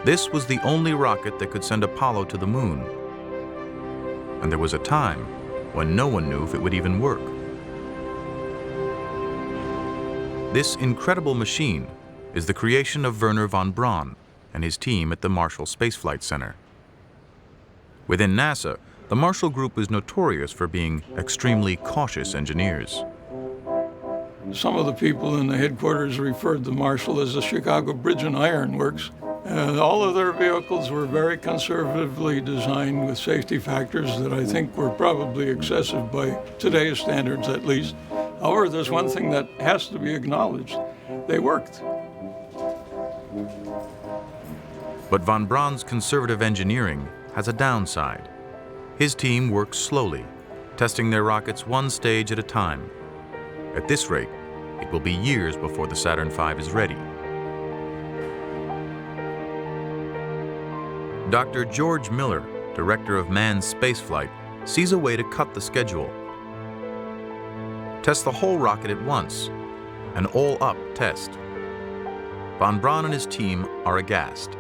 Speaker 2: This was the only rocket that could send Apollo to the moon. And there was a time when no one knew if it would even work. This incredible machine is the creation of Wernher von Braun and his team at the Marshall Space Flight Center. Within NASA, the Marshall Group is notorious for being extremely cautious engineers.
Speaker 3: Some of the people in the headquarters referred to Marshall as the Chicago Bridge and Iron Works. And all of their vehicles were very conservatively designed with safety factors that I think were probably excessive by today's standards at least. However, there's one thing that has to be acknowledged. They worked.
Speaker 2: But von Braun's conservative engineering has a downside. His team works slowly, testing their rockets one stage at a time. At this rate, it will be years before the Saturn V is ready. Dr. George Miller, director of manned spaceflight, sees a way to cut the schedule. Test the whole rocket at once, an all-up test. Von Braun and his team are aghast.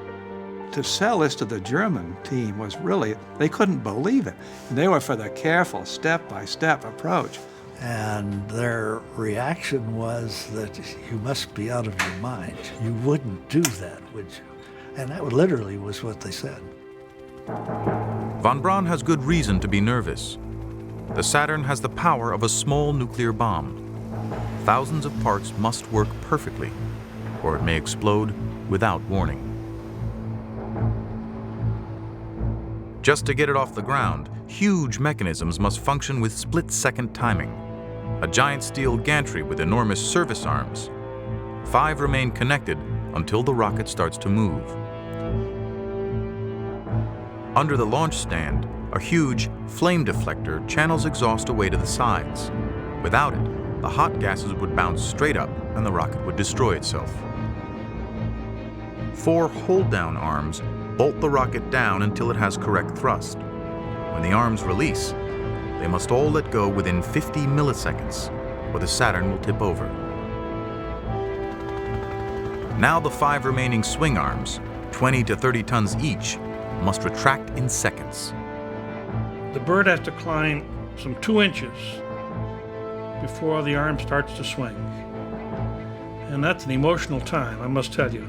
Speaker 10: To sell this to the German team was really, they couldn't believe it. They were for the careful step-by-step approach.
Speaker 9: And their reaction was that you must be out of your mind. You wouldn't do that, would you? And that literally was what they said.
Speaker 2: Von Braun has good reason to be nervous. The Saturn has the power of a small nuclear bomb. Thousands of parts must work perfectly, or it may explode without warning. Just to get it off the ground, huge mechanisms must function with split-second timing. A giant steel gantry with enormous service arms. 5 remain connected until the rocket starts to move. Under the launch stand, a huge flame deflector channels exhaust away to the sides. Without it, the hot gases would bounce straight up and the rocket would destroy itself. 4 hold-down arms bolt the rocket down until it has correct thrust. When the arms release, they must all let go within 50 milliseconds, or the Saturn will tip over. Now the 5 remaining swing arms, 20 to 30 tons each, must retract in seconds.
Speaker 4: The bird has to climb some 2 inches before the arm starts to swing. And that's an emotional time, I must tell you.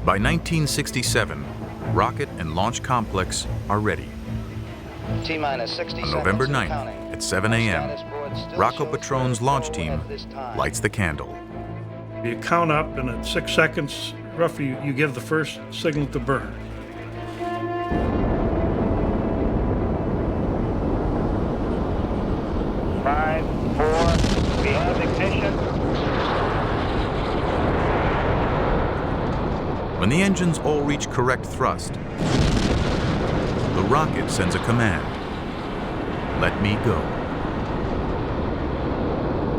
Speaker 2: By 1967, rocket and launch complex are ready.
Speaker 17: T-minus 60
Speaker 2: On November 9th at 7 a.m., Rocco Petrone's launch team lights the candle.
Speaker 4: You count up, and at 6 seconds, roughly, you give the first signal to burn.
Speaker 17: Five, 4, we have ignition.
Speaker 2: When the engines all reach correct thrust, the rocket sends a command. Let me go.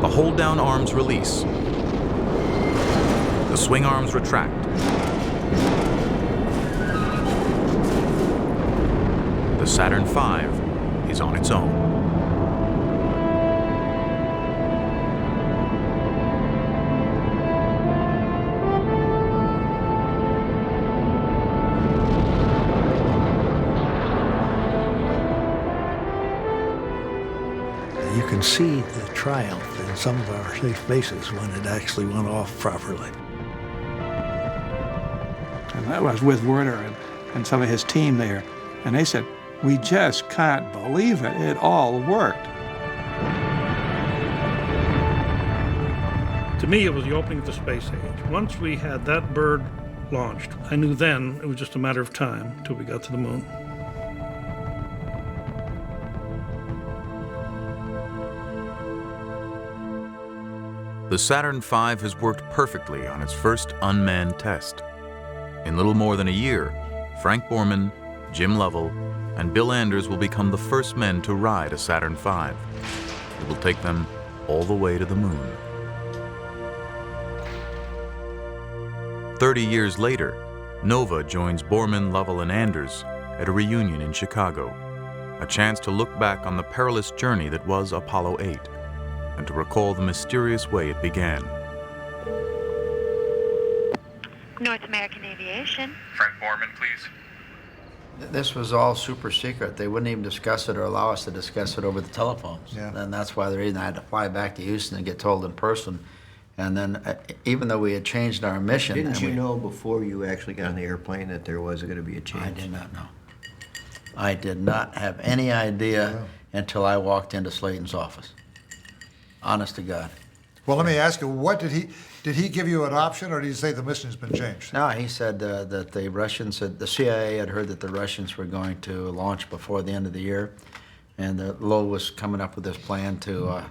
Speaker 2: The hold-down arms release. The swing arms retract. The Saturn V is on its own.
Speaker 9: You can see the triumph in some of our safe bases when it actually went off properly.
Speaker 10: And that was with Werner and some of his team there. And they said, we just can't believe it. It all worked.
Speaker 4: To me, it was the opening of the space age. Once we had that bird launched, I knew then it was just a matter of time until we got to the moon.
Speaker 2: The Saturn V has worked perfectly on its first unmanned test. In little more than a year, Frank Borman, Jim Lovell, and Bill Anders will become the first men to ride a Saturn V. It will take them all the way to the moon. 30 years later, Nova joins Borman, Lovell, and Anders at a reunion in Chicago, a chance to look back on the perilous journey that was Apollo 8. And to recall the mysterious way it began.
Speaker 18: North American Aviation.
Speaker 24: Frank Borman, please.
Speaker 5: This was all super secret. They wouldn't even discuss it or allow us to discuss it over the telephones.
Speaker 12: Yeah.
Speaker 5: And that's why the reason I had to fly back to Houston and get told in person. And then, even though we had changed our mission...
Speaker 1: Didn't you know before you actually got on the airplane that there was going to be a change?
Speaker 5: I did not know. I did not have any idea until I walked into Slayton's office. Honest to God.
Speaker 12: Well, let me ask you, what did he give you an option, or did he say the mission has been changed?
Speaker 5: No, he said that the Russians, the CIA had heard that the Russians were going to launch before the end of the year, and that Lowell was coming up with this plan to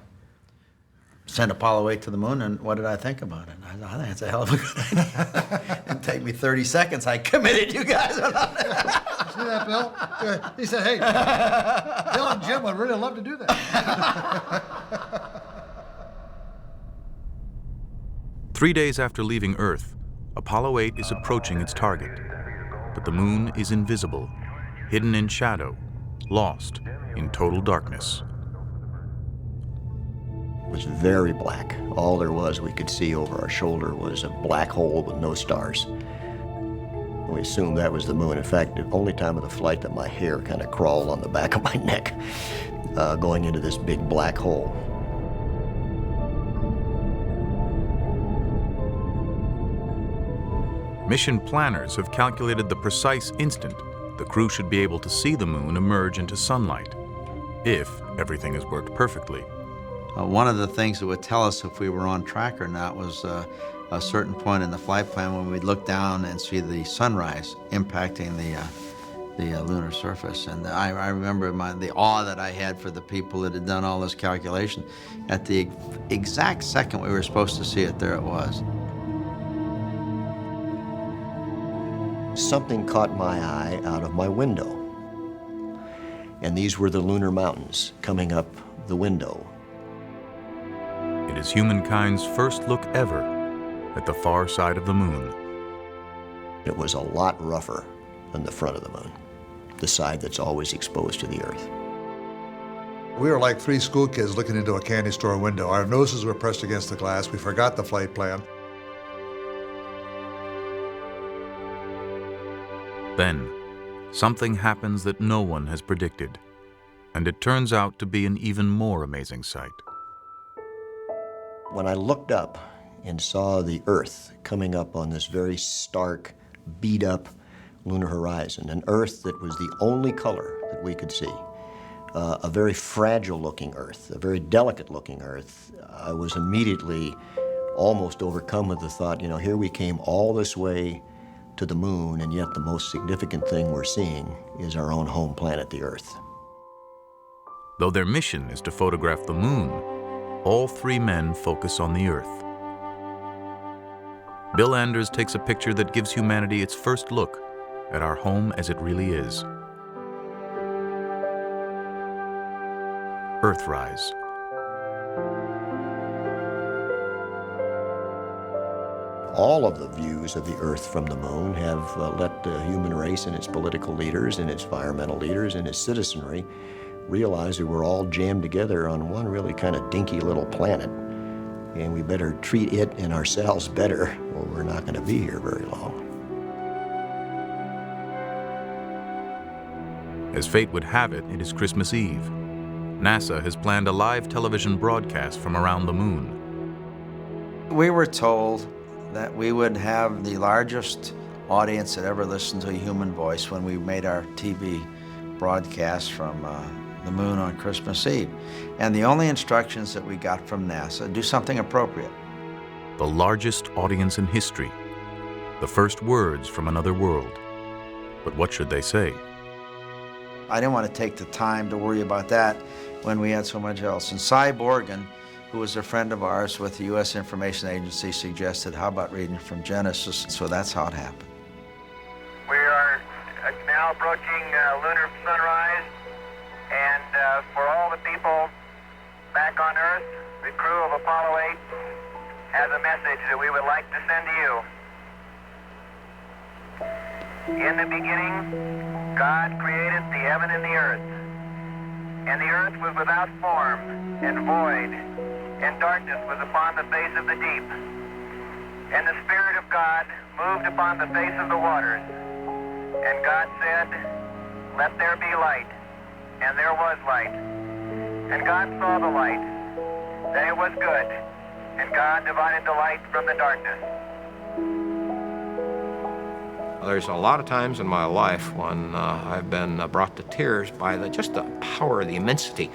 Speaker 5: send Apollo 8 to the moon. And what did I think about it? I think it's a hell of a good idea. It'd take me 30 seconds. I committed you guys on that.
Speaker 12: See that, Bill? He said, hey, Bill and Jim would really love to do that.
Speaker 2: 3 days after leaving Earth, Apollo 8 is approaching its target. But the moon is invisible, hidden in shadow, lost in total darkness.
Speaker 1: It was very black. All there was we could see over our shoulder was a black hole with no stars. We assumed that was the moon. In fact, the only time of the flight that my hair kind of crawled on the back of my neck, going into this big black hole.
Speaker 2: Mission planners have calculated the precise instant the crew should be able to see the moon emerge into sunlight, if everything has worked perfectly.
Speaker 5: One of the things that would tell us if we were on track or not was a certain point in the flight plan when we'd look down and see the sunrise impacting the lunar surface. And I remember the awe that I had for the people that had done all this calculation. At the exact second we were supposed to see it, there it was.
Speaker 1: Something caught my eye out of my window. And these were the lunar mountains coming up the window.
Speaker 2: It is humankind's first look ever at the far side of the moon.
Speaker 1: It was a lot rougher than the front of the moon, the side that's always exposed to the Earth.
Speaker 12: We were like three school kids looking into a candy store window. Our noses were pressed against the glass. We forgot the flight plan.
Speaker 2: Then, something happens that no one has predicted, and it turns out to be an even more amazing sight.
Speaker 1: When I looked up and saw the Earth coming up on this very stark, beat-up lunar horizon, an Earth that was the only color that we could see, a very fragile-looking Earth, a very delicate-looking Earth, I was immediately almost overcome with the thought, you know, here we came all this way to the moon, and yet the most significant thing we're seeing is our own home planet, the Earth.
Speaker 2: Though their mission is to photograph the moon, all three men focus on the Earth. Bill Anders takes a picture that gives humanity its first look at our home as it really is. Earthrise.
Speaker 1: All of the views of the Earth from the moon have let the human race and its political leaders and its environmental leaders and its citizenry realize that we're all jammed together on one really kind of dinky little planet, and we better treat it and ourselves better, or we're not going to be here very long.
Speaker 2: As fate would have it, it is Christmas Eve. NASA has planned a live television broadcast from around the moon.
Speaker 5: We were told that we would have the largest audience that ever listened to a human voice when we made our TV broadcast from the moon on Christmas Eve. And the only instructions that we got from NASA, do something appropriate.
Speaker 2: The largest audience in history. The first words from another world. But what should they say?
Speaker 5: I didn't want to take the time to worry about that when we had so much else. And Cy Borgen, who was a friend of ours with the U.S. Information Agency, suggested, how about reading from Genesis? So that's how it happened.
Speaker 25: We are now approaching lunar sunrise, and for all the people back on Earth, the crew of Apollo 8 has a message that we would like to send to you. In the beginning, God created the heaven and the earth. And the earth was without form and void, and darkness was upon the face of the deep. And the Spirit of God moved upon the face of the waters. And God said, "Let there be light." And there was light. And God saw the light, that it was good. And God divided the light from the darkness.
Speaker 13: There's a lot of times in my life when I've been brought to tears by just the power, the immensity,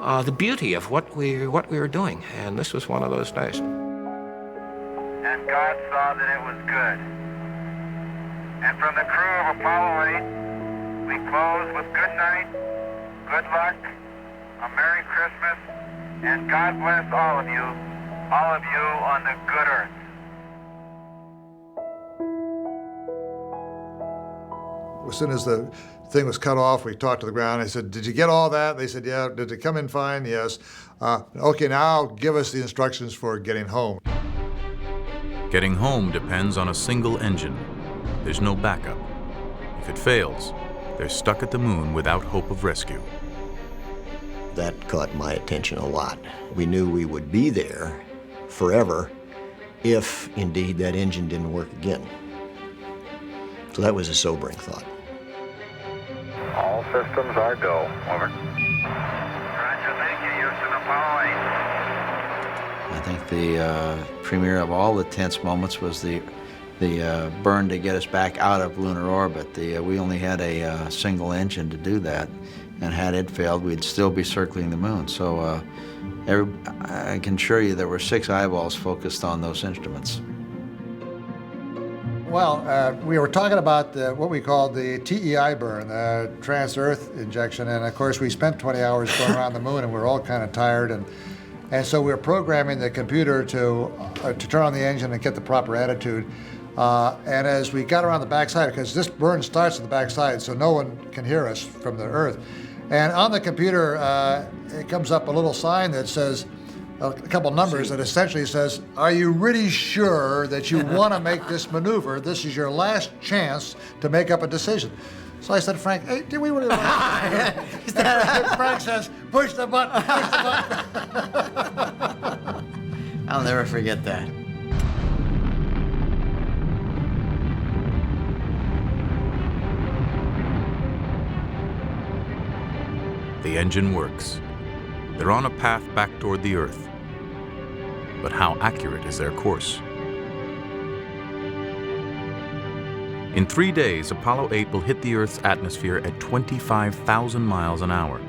Speaker 13: the beauty of what we were doing, and this was one of those days.
Speaker 25: And God saw that it was good. And from the crew of Apollo 8, we close with good night, good luck, a Merry Christmas, and God bless all of you on the good earth.
Speaker 12: As soon as the thing was cut off, we talked to the ground. I said, "Did you get all that?" They said, "Yeah." "Did it come in fine?" "Yes." "Okay, now give us the instructions for getting home."
Speaker 2: Getting home depends on a single engine. There's no backup. If it fails, they're stuck at the moon without hope of rescue.
Speaker 1: That caught my attention a lot. We knew we would be there forever if, indeed, that engine didn't work again. So that was a sobering thought.
Speaker 25: All systems are go. Over. Roger, thank you, Houston. Apollo 8.
Speaker 5: I think the premier of all the tense moments was the burn to get us back out of lunar orbit. We only had a single engine to do that, and had it failed, we'd still be circling the moon. So I can assure you there were 6 eyeballs focused on those instruments.
Speaker 12: Well, we were talking about what we called the TEI burn, the trans-Earth injection, and of course we spent 20 hours going around the moon, and we were all kind of tired, and so we were programming the computer to turn on the engine and get the proper attitude. And as we got around the backside, because this burn starts at the backside, so no one can hear us from the Earth, and on the computer it comes up a little sign that says, a couple numbers that essentially says, "Are you really sure that you want to make this maneuver? This is your last chance to make up a decision." So I said, "Frank, hey, do we really want to?" Frank says, "Push the button, push the button."
Speaker 5: I'll never forget that.
Speaker 2: The engine works. They're on a path back toward the Earth. But how accurate is their course? In 3 days, Apollo 8 will hit the Earth's atmosphere at 25,000 miles an hour.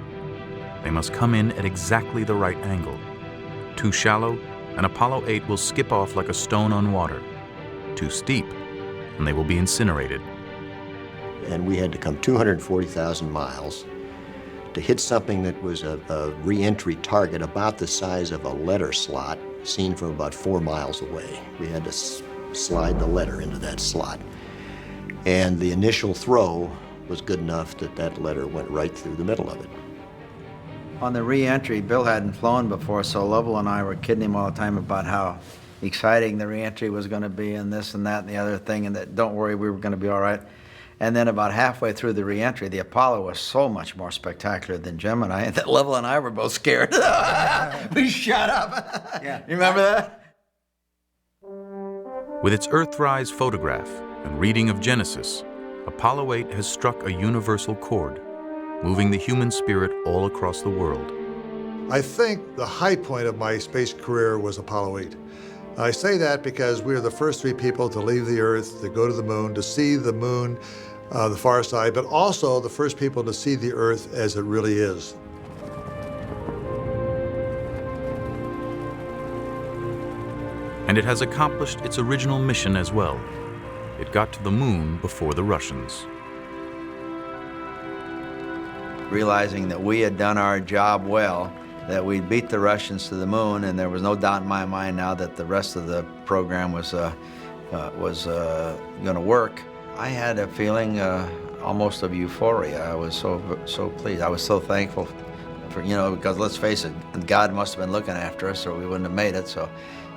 Speaker 2: They must come in at exactly the right angle. Too shallow, and Apollo 8 will skip off like a stone on water. Too steep, and they will be incinerated.
Speaker 1: And we had to come 240,000 miles to hit something that was a re-entry target about the size of a letter slot, seen from about 4 miles away. We had to slide the letter into that slot. And the initial throw was good enough that that letter went right through the middle of it.
Speaker 5: On the re-entry, Bill hadn't flown before, so Lovell and I were kidding him all the time about how exciting the re-entry was going to be, and this and that and the other thing, and that don't worry, we were going to be all right. And then about halfway through the re-entry, the Apollo was so much more spectacular than Gemini that Lovell and I were both scared. We shut up.
Speaker 7: Yeah.
Speaker 5: You remember that?
Speaker 2: With its Earthrise photograph and reading of Genesis, Apollo 8 has struck a universal chord, moving the human spirit all across the world.
Speaker 12: I think the high point of my space career was Apollo 8. I say that because we were the first 3 people to leave the Earth, to go to the moon, to see the moon, the far side, but also the first people to see the Earth as it really is.
Speaker 2: And it has accomplished its original mission as well. It got to the moon before the Russians.
Speaker 5: Realizing that we had done our job well, that we'd beat the Russians to the moon, and there was no doubt in my mind now that the rest of the program was going to work. I had a feeling almost of euphoria. I was so pleased. I was so thankful for, because let's face it, God must have been looking after us or we wouldn't have made it. So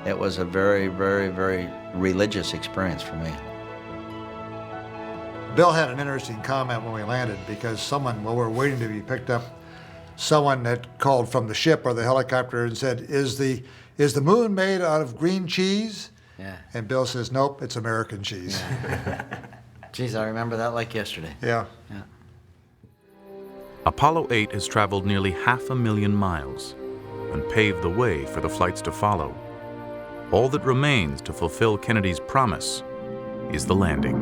Speaker 5: it was a very, very, very religious experience for me.
Speaker 12: Bill had an interesting comment when we landed because someone, while we were waiting to be picked up, someone had called from the ship or the helicopter and said, is the moon made out of green cheese?
Speaker 5: Yeah.
Speaker 12: And Bill says, nope, it's American cheese.
Speaker 5: Geez, I remember that like yesterday.
Speaker 12: Yeah.
Speaker 5: Yeah.
Speaker 2: Apollo 8 has traveled nearly 500,000 miles and paved the way for the flights to follow. all that remains to fulfill Kennedy's promise is the landing.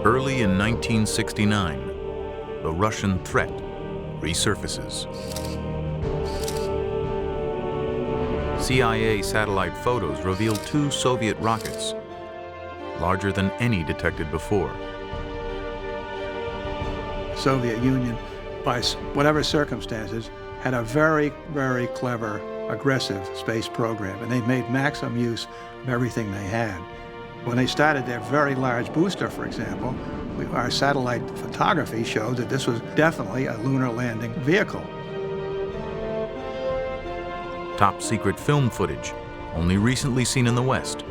Speaker 2: Early in 1969, the Russian threat resurfaces. CIA satellite photos reveal 2 Soviet rockets, larger than any detected before.
Speaker 10: Soviet Union, by whatever circumstances, had a very, very clever, aggressive space program, and they made maximum use of everything they had. When they started their very large booster, for example, our satellite photography showed that this was definitely a lunar landing vehicle.
Speaker 2: Top secret film footage, only recently seen in the West,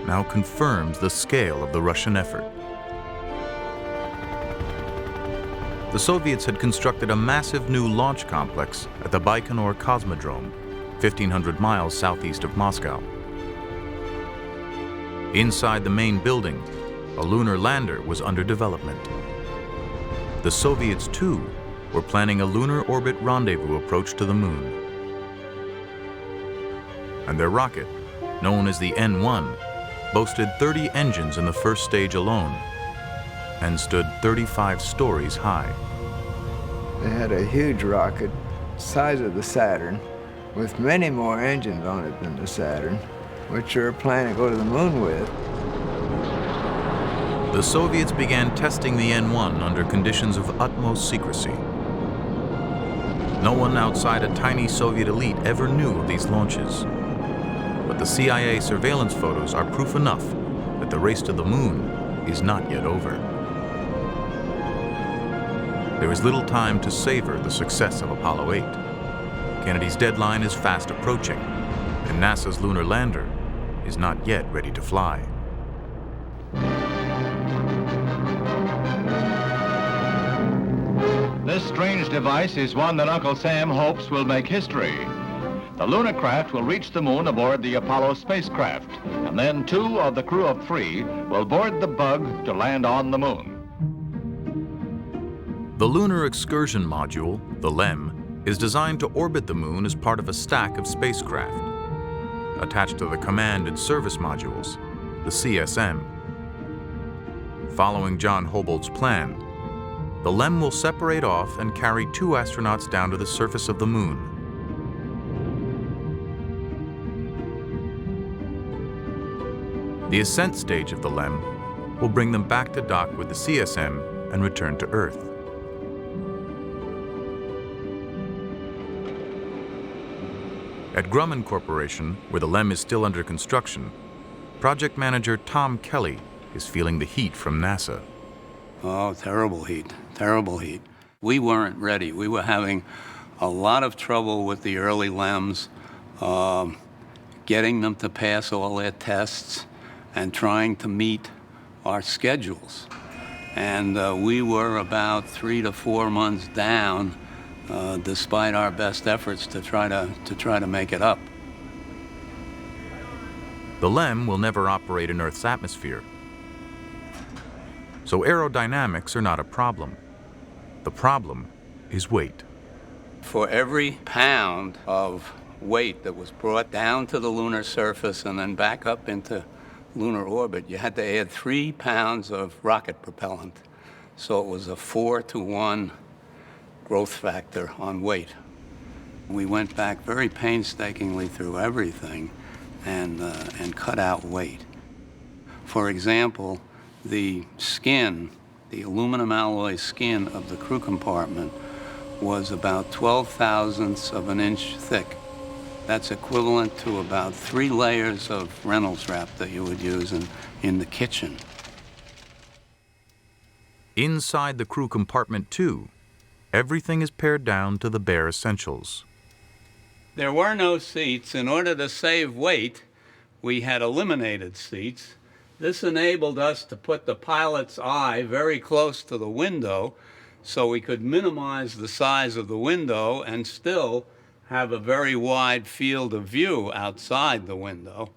Speaker 2: now confirms the scale of the Russian effort. The Soviets had constructed a massive new launch complex at the Baikonur Cosmodrome, 1,500 miles southeast of Moscow. Inside the main building, a lunar lander was under development. The Soviets, too, were planning a lunar orbit rendezvous approach to the moon. And their rocket, known as the N-1, boasted 30 engines in the first stage alone and stood 35 stories high.
Speaker 14: They had a huge rocket, size of the Saturn, with many more engines on it than the Saturn, which they were planning to go to the moon with.
Speaker 2: The Soviets began testing the N-1 under conditions of utmost secrecy. No one outside a tiny Soviet elite ever knew of these launches. But the CIA surveillance photos are proof enough that the race to the moon is not yet over. There is little time to savor the success of Apollo 8. Kennedy's deadline is fast approaching, and NASA's lunar lander is not yet ready to fly.
Speaker 15: This strange device is one that Uncle Sam hopes will make history. The lunar craft will reach the moon aboard the Apollo spacecraft, and then 2 of the crew of 3 will board the Bug to land on the moon.
Speaker 2: The Lunar Excursion Module, the LEM, is designed to orbit the moon as part of a stack of spacecraft. Attached to the Command and Service Modules, the CSM. Following John Hobolt's plan, the LEM will separate off and carry 2 astronauts down to the surface of the moon. The ascent stage of the LEM will bring them back to dock with the CSM and return to Earth. At Grumman Corporation, where the LEM is still under construction, project manager Tom Kelly is feeling the heat from NASA.
Speaker 21: Oh, terrible heat, terrible heat. We weren't ready. We were having a lot of trouble with the early LEMs, getting them to pass all their tests and trying to meet our schedules. And we were about 3 to 4 months down, despite our best efforts to try to make it up.
Speaker 2: The LEM will never operate in Earth's atmosphere, so aerodynamics are not a problem. The problem is weight.
Speaker 21: For every pound of weight that was brought down to the lunar surface and then back up into lunar orbit, you had to add 3 pounds of rocket propellant. So it was a 4-to-1 growth factor on weight. We went back very painstakingly through everything and cut out weight. For example, the skin, the aluminum alloy skin of the crew compartment was about 12 thousandths of an inch thick. That's equivalent to about 3 layers of Reynolds wrap that you would use in the kitchen.
Speaker 2: Inside the crew compartment, too, everything is pared down to the bare essentials.
Speaker 21: There were no seats. In order to save weight, we had eliminated seats. This enabled us to put the pilot's eye very close to the window so we could minimize the size of the window and still have a very wide field of view outside the window.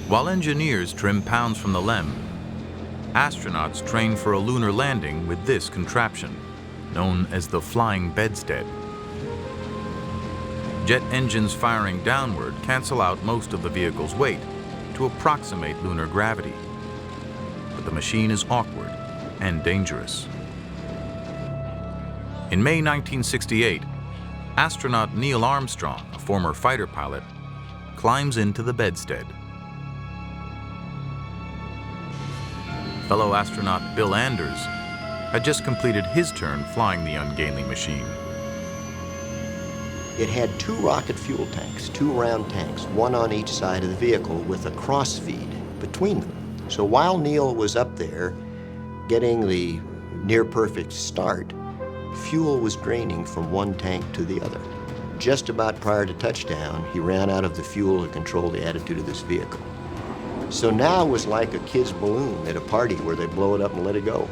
Speaker 2: While engineers trim pounds from the LEM, astronauts trained for a lunar landing with this contraption, known as the flying bedstead. Jet engines firing downward cancel out most of the vehicle's weight to approximate lunar gravity. But the machine is awkward and dangerous. In May 1968, astronaut Neil Armstrong, a former fighter pilot, climbs into the bedstead. Fellow astronaut Bill Anders had just completed his turn flying the ungainly machine.
Speaker 1: It had 2 rocket fuel tanks, 2 round tanks, one on each side of the vehicle with a crossfeed between them. So while Neil was up there getting the near-perfect start, fuel was draining from one tank to the other. Just about prior to touchdown, he ran out of the fuel to control the attitude of this vehicle. So now it was like a kid's balloon at a party where they blow it up and let it go.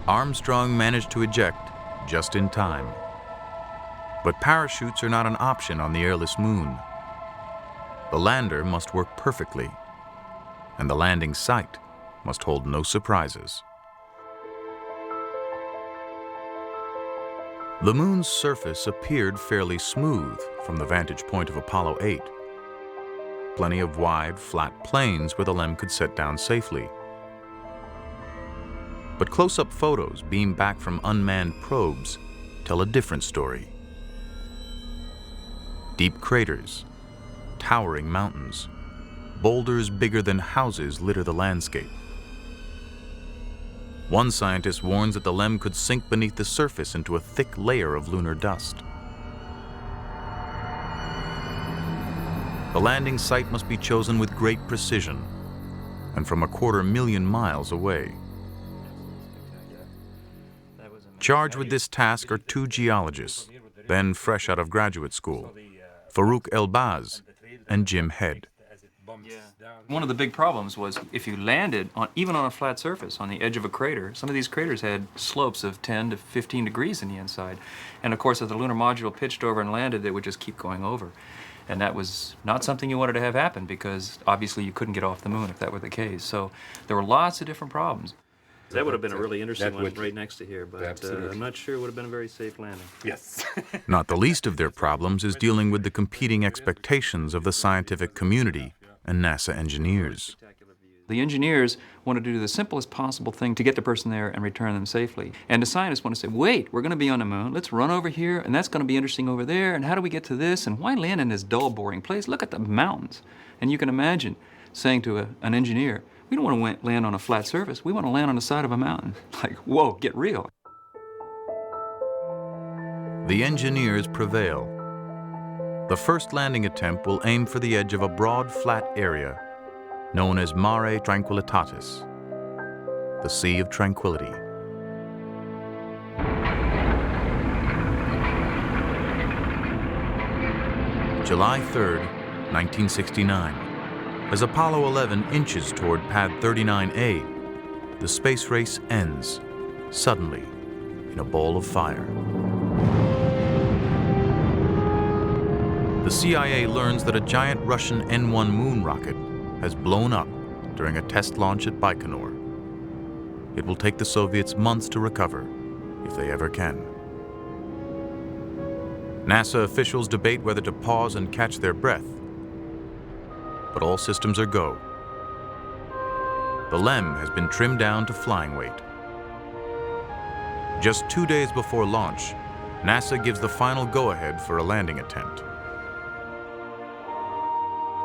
Speaker 2: Armstrong managed to eject just in time. But parachutes are not an option on the airless moon. The lander must work perfectly, and the landing site must hold no surprises. The moon's surface appeared fairly smooth from the vantage point of Apollo 8. Plenty of wide, flat plains where the LEM could set down safely. But close-up photos beamed back from unmanned probes tell a different story. Deep craters, towering mountains, boulders bigger than houses litter the landscape. One scientist warns that the LEM could sink beneath the surface into a thick layer of lunar dust. The landing site must be chosen with great precision and from 250,000 miles away. Charged with this task are 2 geologists, then fresh out of graduate school, Farouk Elbaz and Jim Head.
Speaker 6: One of the big problems was if you landed even on a flat surface on the edge of a crater, some of these craters had slopes of 10 to 15 degrees in the inside. And of course, as the lunar module pitched over and landed, it would just keep going over. And that was not something you wanted to have happen because obviously you couldn't get off the moon if that were the case. So there were lots of different problems.
Speaker 11: That would have been a really interesting one right next to here, but I'm not sure it would have been a very safe landing.
Speaker 2: Yes. Not the least of their problems is dealing with the competing expectations of the scientific community and NASA engineers.
Speaker 6: The engineers wanted to do the simplest possible thing to get the person there and return them safely. And the scientists want to say, wait, we're going to be on the moon. Let's run over here, and that's going to be interesting over there. And how do we get to this? And why land in this dull, boring place? Look at the mountains. And you can imagine saying to an engineer, we don't want to land on a flat surface. We want to land on the side of a mountain. Like, whoa, get real.
Speaker 2: The engineers prevail. The first landing attempt will aim for the edge of a broad, flat area known as Mare Tranquillitatis, the Sea of Tranquility. July 3rd, 1969. As Apollo 11 inches toward Pad 39A, the space race ends, suddenly, in a ball of fire. The CIA learns that a giant Russian N-1 moon rocket has blown up during a test launch at Baikonur. It will take the Soviets months to recover, if they ever can. NASA officials debate whether to pause and catch their breath, but all systems are go. The LEM has been trimmed down to flying weight. Just 2 days before launch, NASA gives the final go-ahead for a landing attempt.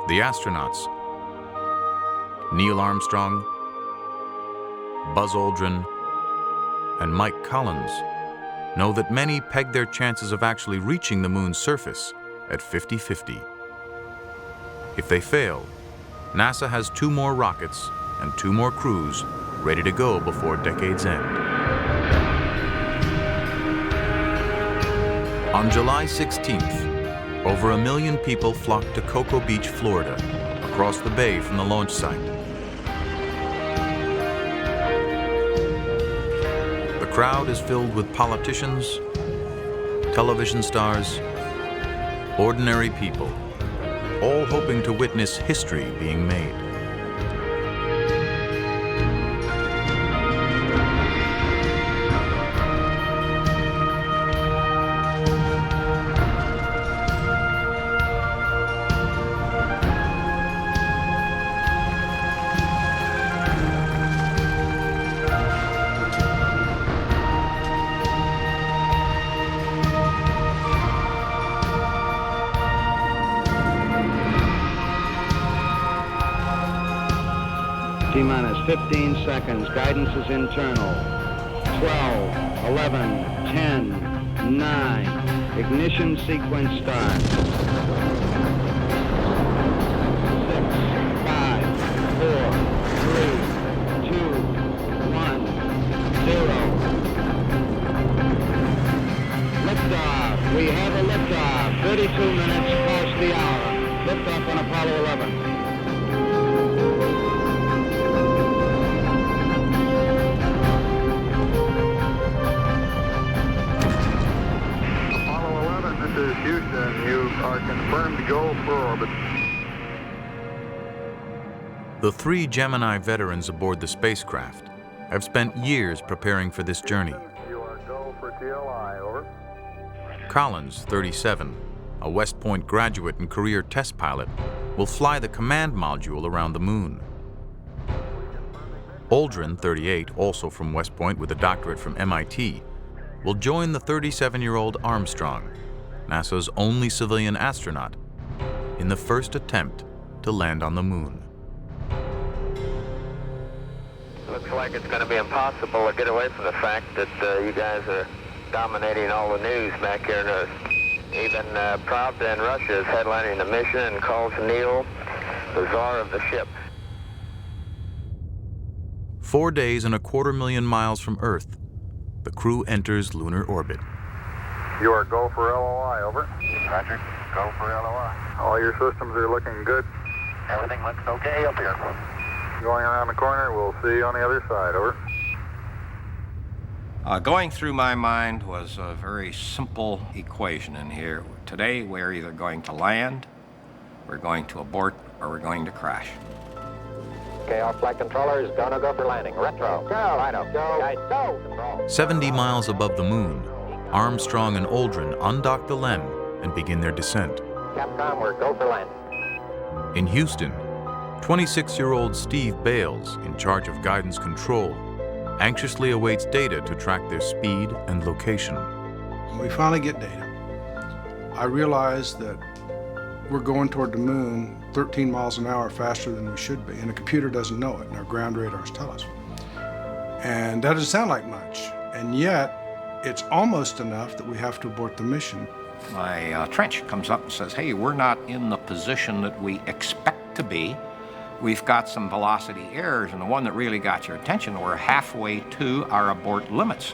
Speaker 2: The astronauts, Neil Armstrong, Buzz Aldrin, and Mike Collins, know that many peg their chances of actually reaching the moon's surface at 50-50. If they fail, NASA has 2 more rockets and 2 more crews ready to go before decade's end. On July 16th, over 1 million people flocked to Cocoa Beach, Florida, across the bay from the launch site. crowd is filled with politicians, television stars, ordinary people, all hoping to witness history being made.
Speaker 25: T-minus 15 seconds. Guidance is internal. 12, 11, 10, 9. Ignition sequence start. 6, 5, 4, 3, 2, 1, 0. Liftoff. We have a liftoff. 32 minutes past the hour. Liftoff on Apollo 11.
Speaker 8: This is Houston. You are confirmed to go for orbit.
Speaker 2: The 3 Gemini veterans aboard the spacecraft have spent years preparing for this journey.
Speaker 8: You are go for TLI, over.
Speaker 2: Collins, 37, a West Point graduate and career test pilot, will fly the command module around the moon. Aldrin, 38, also from West Point with a doctorate from MIT, will join the 37-year-old Armstrong, NASA's only civilian astronaut, in the first attempt to land on the moon.
Speaker 25: Looks like it's going to be impossible to get away from the fact that you guys are dominating all the news back here in Earth. Even Pravda in Russia is headlining the mission and calls Neil the czar of the ship.
Speaker 2: 4 days and 250,000 miles from Earth, the crew enters lunar orbit.
Speaker 8: You are go for LOI, over. Roger, go for LOI. All your systems are looking good.
Speaker 25: Everything looks okay up here.
Speaker 8: Going around the corner, we'll see you on the other side, over.
Speaker 13: Going through my mind was a very simple equation in here. Today, we're either going to land, we're going to abort, or we're going to crash.
Speaker 25: Okay, all flight controllers, gonna go for landing. Retro. Go. Right up. Go. Guys, go. Control.
Speaker 2: 70 miles above the moon, Armstrong and Aldrin undock the LEM and begin their descent.
Speaker 25: Capcom, we're go for landing.
Speaker 2: In Houston, 26-year-old Steve Bales, in charge of guidance control, anxiously awaits data to track their speed and location.
Speaker 10: When we finally get data, I realize that we're going toward the moon 13 miles an hour faster than we should be, and the computer doesn't know it, and our ground radars tell us. And that doesn't sound like much, and yet it's almost enough that we have to abort the mission.
Speaker 13: My trench comes up and says, hey, we're not in the position that we expect to be. We've got some velocity errors, and the one that really got your attention, we're halfway to our abort limits.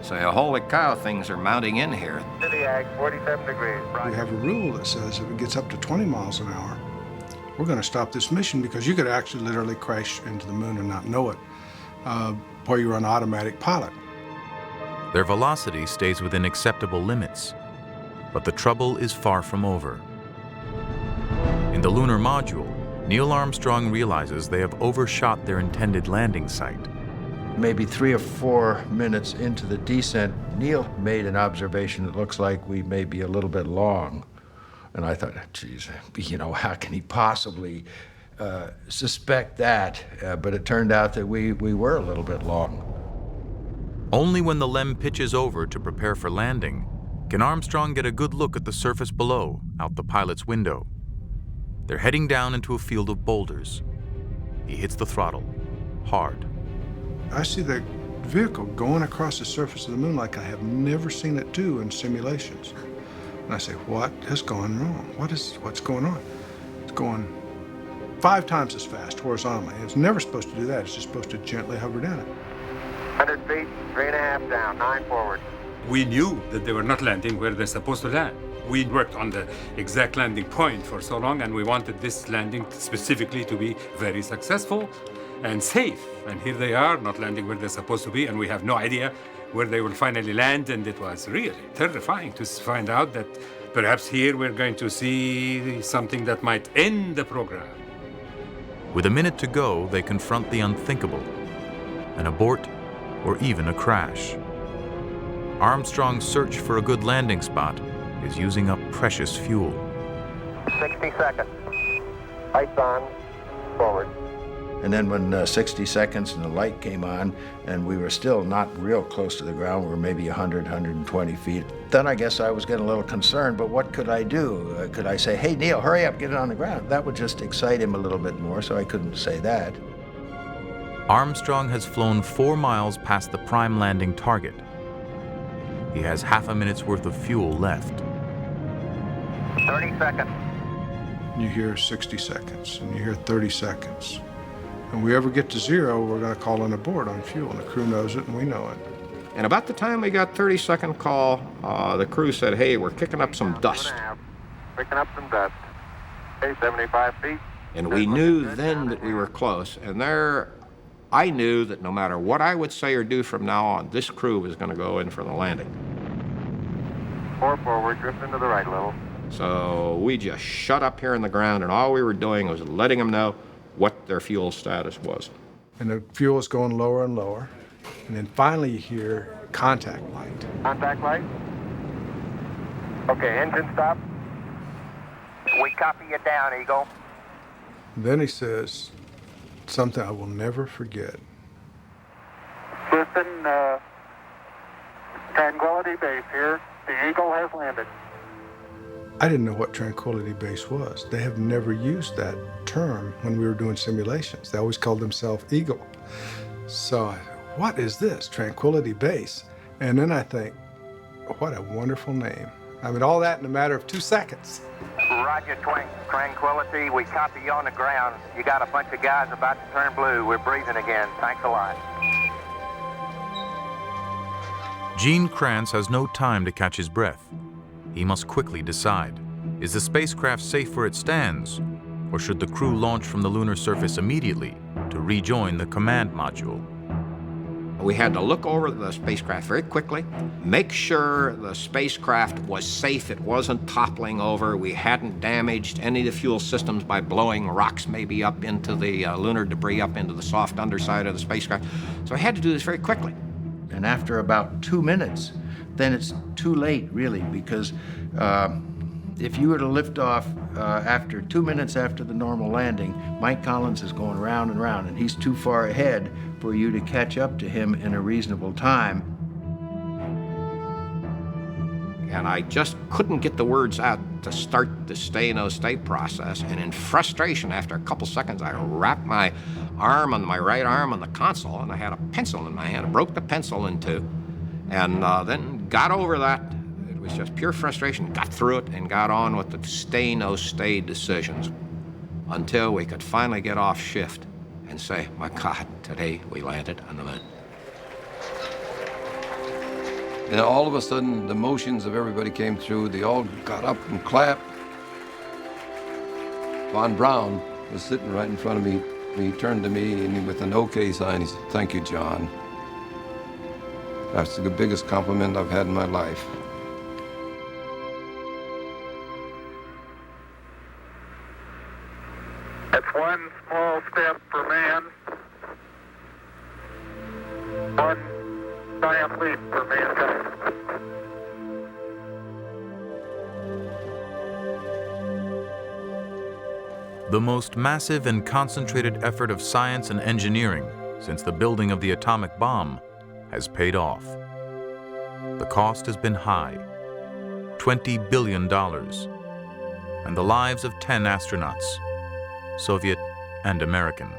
Speaker 13: So, holy cow, things are mounting in here.
Speaker 25: Zodiac, 47 degrees.
Speaker 10: We have a rule that says if it gets up to 20 miles an hour, we're going to stop this mission, because you could actually literally crash into the moon and not know it while you're on automatic pilot.
Speaker 2: Their velocity stays within acceptable limits, but the trouble is far from over. In the lunar module, Neil Armstrong realizes they have overshot their intended landing site.
Speaker 16: Maybe 3 or 4 minutes into the descent, Neil made an observation that looks like we may be a little bit long. And I thought, geez, you know, how can he possibly suspect that? But it turned out that we were a little bit long.
Speaker 2: Only when the LEM pitches over to prepare for landing can Armstrong get a good look at the surface below, out the pilot's window. They're heading down into a field of boulders. He hits the throttle, hard.
Speaker 10: I see the vehicle going across the surface of the moon like I have never seen it do in simulations. And I say, what has gone wrong? What's going on? It's going 5 times as fast horizontally. It's never supposed to do that. It's just supposed to gently hover down it.
Speaker 25: 100 feet, 3.5 down, 9 forward.
Speaker 20: We knew that they were not landing where they're supposed to land. We worked on the exact landing point for so long, and we wanted this landing specifically to be very successful and safe. And here they are, not landing where they're supposed to be, and we have no idea where they will finally land, and it was really terrifying to find out that perhaps here we're going to see something that might end the program.
Speaker 2: With a minute to go, they confront the unthinkable, an abort or even a crash. Armstrong's search for a good landing spot is using up precious fuel.
Speaker 17: 60 seconds. Lights on. Forward.
Speaker 16: And then when 60 seconds and the light came on, and we were still not real close to the ground, we were maybe 100, 120 feet, then I guess I was getting a little concerned, but what could I do? Could I say, hey, Neil, hurry up, get it on the ground? That would just excite him a little bit more, so I couldn't say that.
Speaker 2: Armstrong has flown 4 miles past the prime landing target. He has half a minute's worth of fuel left.
Speaker 17: 30 seconds.
Speaker 10: You hear 60 seconds, and you hear 30 seconds. When we ever get to 0, we're going to call an abort on fuel, and the crew knows it, and we know it.
Speaker 13: And about the time we got 30-second call, the crew said, hey, we're kicking up some dust.
Speaker 8: Picking up some dust. Okay, 75 feet.
Speaker 13: And we knew then that we were close, and there, I knew that no matter what I would say or do from now on, this crew was going to go in for the landing.
Speaker 8: 4 forward, drifting to the right a little.
Speaker 13: So we just shut up here in the ground, and all we were doing was letting them know what their fuel status was.
Speaker 10: And the fuel is going lower and lower. And then finally you hear contact light.
Speaker 8: Contact light. Okay, engine stop.
Speaker 17: We copy you down, Eagle.
Speaker 10: Then he says something I will never forget.
Speaker 8: Listen, Tranquility Base here. The Eagle has landed.
Speaker 10: I didn't know what Tranquility Base was. They have never used that term when we were doing simulations. They always called themselves Eagle. So I said, what is this, Tranquility Base? And then I think, what a wonderful name. I mean, all that in a matter of 2 seconds.
Speaker 25: Roger, Tranquility. We copy you on the ground. You got a bunch of guys about to turn blue. We're breathing again. Thanks a lot.
Speaker 2: Gene Kranz has no time to catch his breath. He must quickly decide. Is the spacecraft safe where it stands? Or should the crew launch from the lunar surface immediately to rejoin the command module?
Speaker 13: We had to look over the spacecraft very quickly, make sure the spacecraft was safe, it wasn't toppling over, we hadn't damaged any of the fuel systems by blowing rocks maybe up into the lunar debris, up into the soft underside of the spacecraft. So I had to do this very quickly.
Speaker 16: And after about 2 minutes, then it's too late, really, because if you were to lift off after 2 minutes after the normal landing, Mike Collins is going round and round, and he's too far ahead for you to catch up to him in a reasonable time.
Speaker 13: And I just couldn't get the words out to start the stay-no-stay process. And in frustration, after a couple seconds, I wrapped my arm on my right arm on the console, and I had a pencil in my hand. I broke the pencil in two, and then got over that. It was just pure frustration. Got through it and got on with the stay-no-stay decisions until we could finally get off shift and say, my God, today we landed on the moon.
Speaker 3: And all of a sudden, the motions of everybody came through. They all got up and clapped. Von Braun was sitting right in front of me. He turned to me, and with an OK sign, he said, "Thank you, John. That's the biggest compliment I've had in my life."
Speaker 8: That's one small step for man, one giant leap for mankind.
Speaker 2: The most massive and concentrated effort of science and engineering since the building of the atomic bomb has paid off. The cost has been high, $20 billion, and the lives of 10 astronauts, Soviet and American.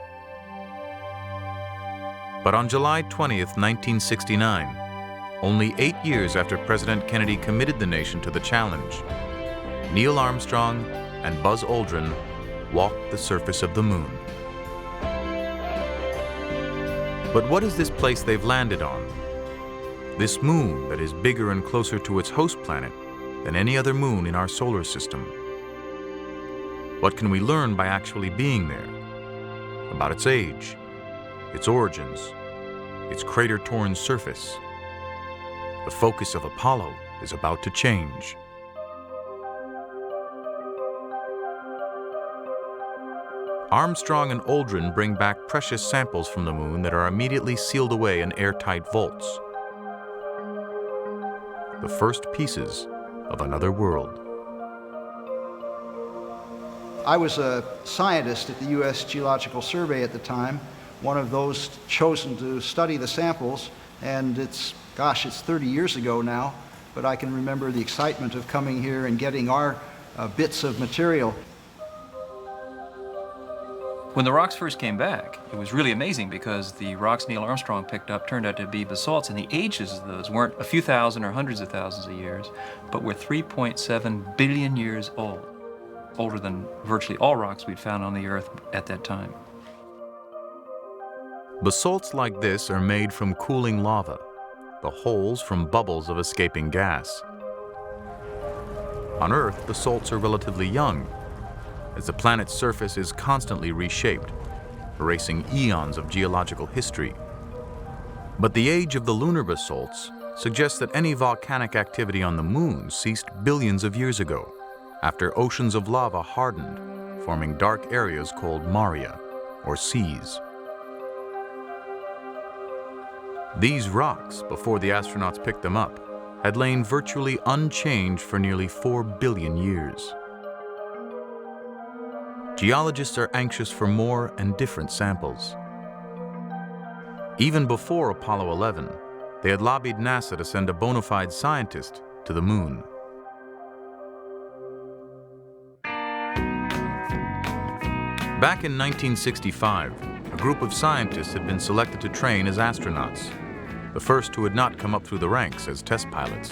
Speaker 2: But on July 20th, 1969, only 8 years after President Kennedy committed the nation to the challenge, Neil Armstrong and Buzz Aldrin walked the surface of the moon. But what is this place they've landed on? This moon that is bigger and closer to its host planet than any other moon in our solar system. What can we learn by actually being there? About its age, its origins, its crater-torn surface, The focus of Apollo is about to change. Armstrong and Aldrin bring back precious samples from the moon that are immediately sealed away in airtight vaults. The first pieces of another world.
Speaker 9: I was a scientist at the U.S. Geological Survey at the time, one of those chosen to study the samples, and it's 30 years ago now, but I can remember the excitement of coming here and getting our bits of material.
Speaker 6: When the rocks first came back, it was really amazing because the rocks Neil Armstrong picked up turned out to be basalts, and the ages of those weren't a few thousand or hundreds of thousands of years, but were 3.7 billion years old, older than virtually all rocks we'd found on the Earth at that time.
Speaker 2: Basalts like this are made from cooling lava, the holes from bubbles of escaping gas. On Earth, basalts are relatively young, as the planet's surface is constantly reshaped, erasing eons of geological history. But the age of the lunar basalts suggests that any volcanic activity on the moon ceased billions of years ago, after oceans of lava hardened, forming dark areas called maria, or seas. These rocks, before the astronauts picked them up, had lain virtually unchanged for nearly 4 billion years. Geologists are anxious for more and different samples. Even before Apollo 11, they had lobbied NASA to send a bona fide scientist to the moon. Back in 1965, a group of scientists had been selected to train as astronauts, the first who had not come up through the ranks as test pilots.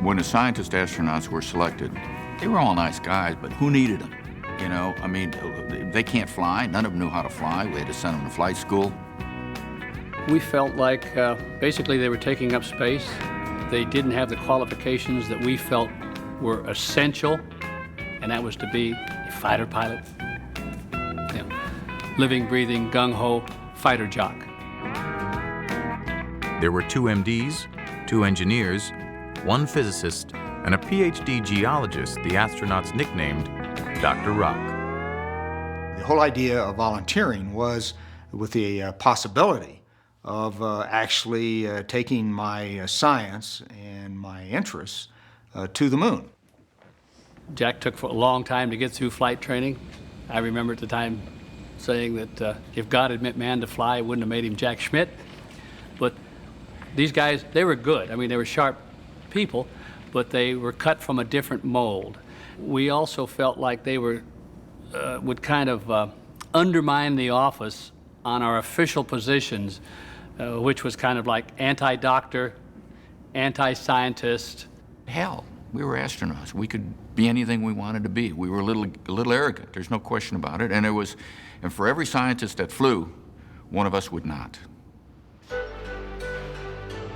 Speaker 19: When the scientist astronauts were selected, they were all nice guys, but who needed them? You know, I mean, they can't fly. None of them knew how to fly. We had to send them to flight school.
Speaker 22: We felt like basically they were taking up space. They didn't have the qualifications that we felt were essential, and that was to be a fighter pilot. You know, living, breathing, gung-ho fighter jock.
Speaker 2: There were 2 MDs, 2 engineers, 1 physicist, and a PhD geologist the astronauts nicknamed Dr. Rock.
Speaker 23: The whole idea of volunteering was with the possibility of actually taking my science and my interests to the moon.
Speaker 22: Jack took for a long time to get through flight training. I remember at the time saying that if God had meant man to fly, it wouldn't have made him Jack Schmitt. But these guys, they were good. I mean, they were sharp people, but they were cut from a different mold. We also felt like they were, would kind of undermine the office on our official positions, which was kind of like anti-doctor, anti-scientist.
Speaker 19: Hell, we were astronauts. We could be anything we wanted to be. We were a little arrogant. There's no question about it. And for every scientist that flew, one of us would not.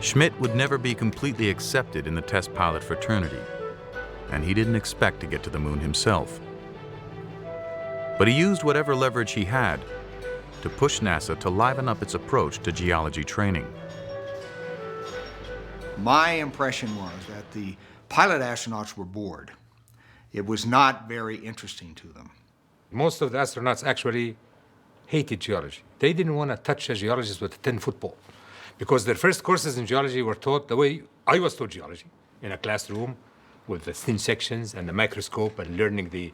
Speaker 2: Schmitt would never be completely accepted in the test pilot fraternity, and he didn't expect to get to the moon himself. But he used whatever leverage he had to push NASA to liven up its approach to geology training.
Speaker 23: My impression was that the pilot astronauts were bored. It was not very interesting to them.
Speaker 20: Most of the astronauts actually hated geology. They didn't want to touch a geologist with a 10-foot pole because their first courses in geology were taught the way I was taught geology, in a classroom with the thin sections and the microscope and learning the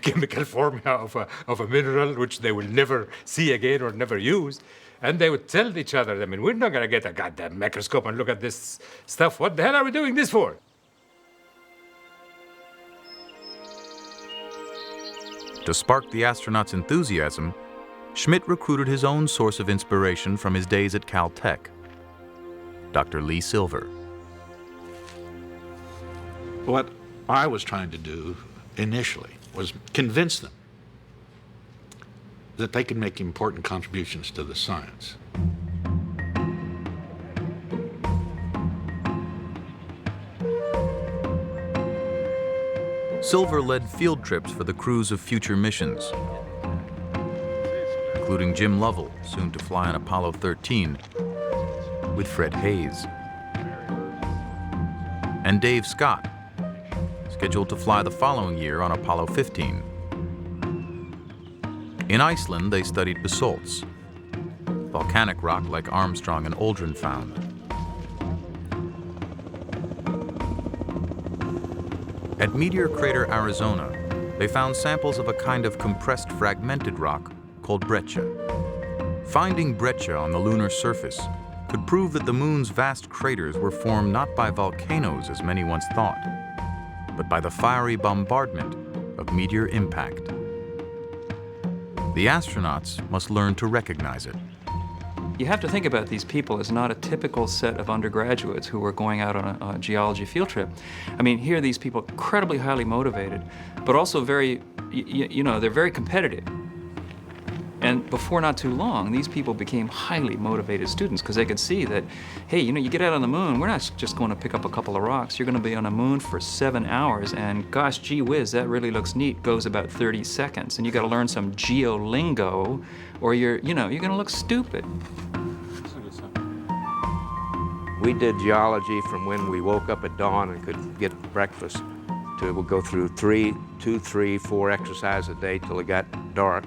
Speaker 20: chemical formula of a mineral, which they will never see again or never use. And they would tell each other, I mean, we're not going to get a goddamn microscope and look at this stuff. What the hell are we doing this for?
Speaker 2: To spark the astronauts' enthusiasm, Schmitt recruited his own source of inspiration from his days at Caltech, Dr. Lee Silver.
Speaker 24: What I was trying to do initially was convince them that they could make important contributions to the science.
Speaker 2: Silver led field trips for the crews of future missions, including Jim Lovell, soon to fly on Apollo 13, with Fred Haise. and Dave Scott, scheduled to fly the following year on Apollo 15. In Iceland, they studied basalts, volcanic rock like Armstrong and Aldrin found. At Meteor Crater, Arizona, they found samples of a kind of compressed fragmented rock called breccia. Finding breccia on the lunar surface could prove that the moon's vast craters were formed not by volcanoes as many once thought, but by the fiery bombardment of meteor impact. The astronauts must learn to recognize it.
Speaker 6: You have to think about these people as not a typical set of undergraduates who were going out on a geology field trip. I mean, here are these people incredibly highly motivated, but also very, they're very competitive. And before not too long, these people became highly motivated students because they could see that, hey, you get out on the moon, we're not just going to pick up a couple of rocks. You're going to be on the moon for 7 hours, and gosh, gee whiz, that really looks neat. Goes about 30 seconds, and you got to learn some geolingo, or you're going to look stupid.
Speaker 13: We did geology from when we woke up at dawn and could get breakfast to we'll go through 2, 3, 4 exercises a day till it got dark,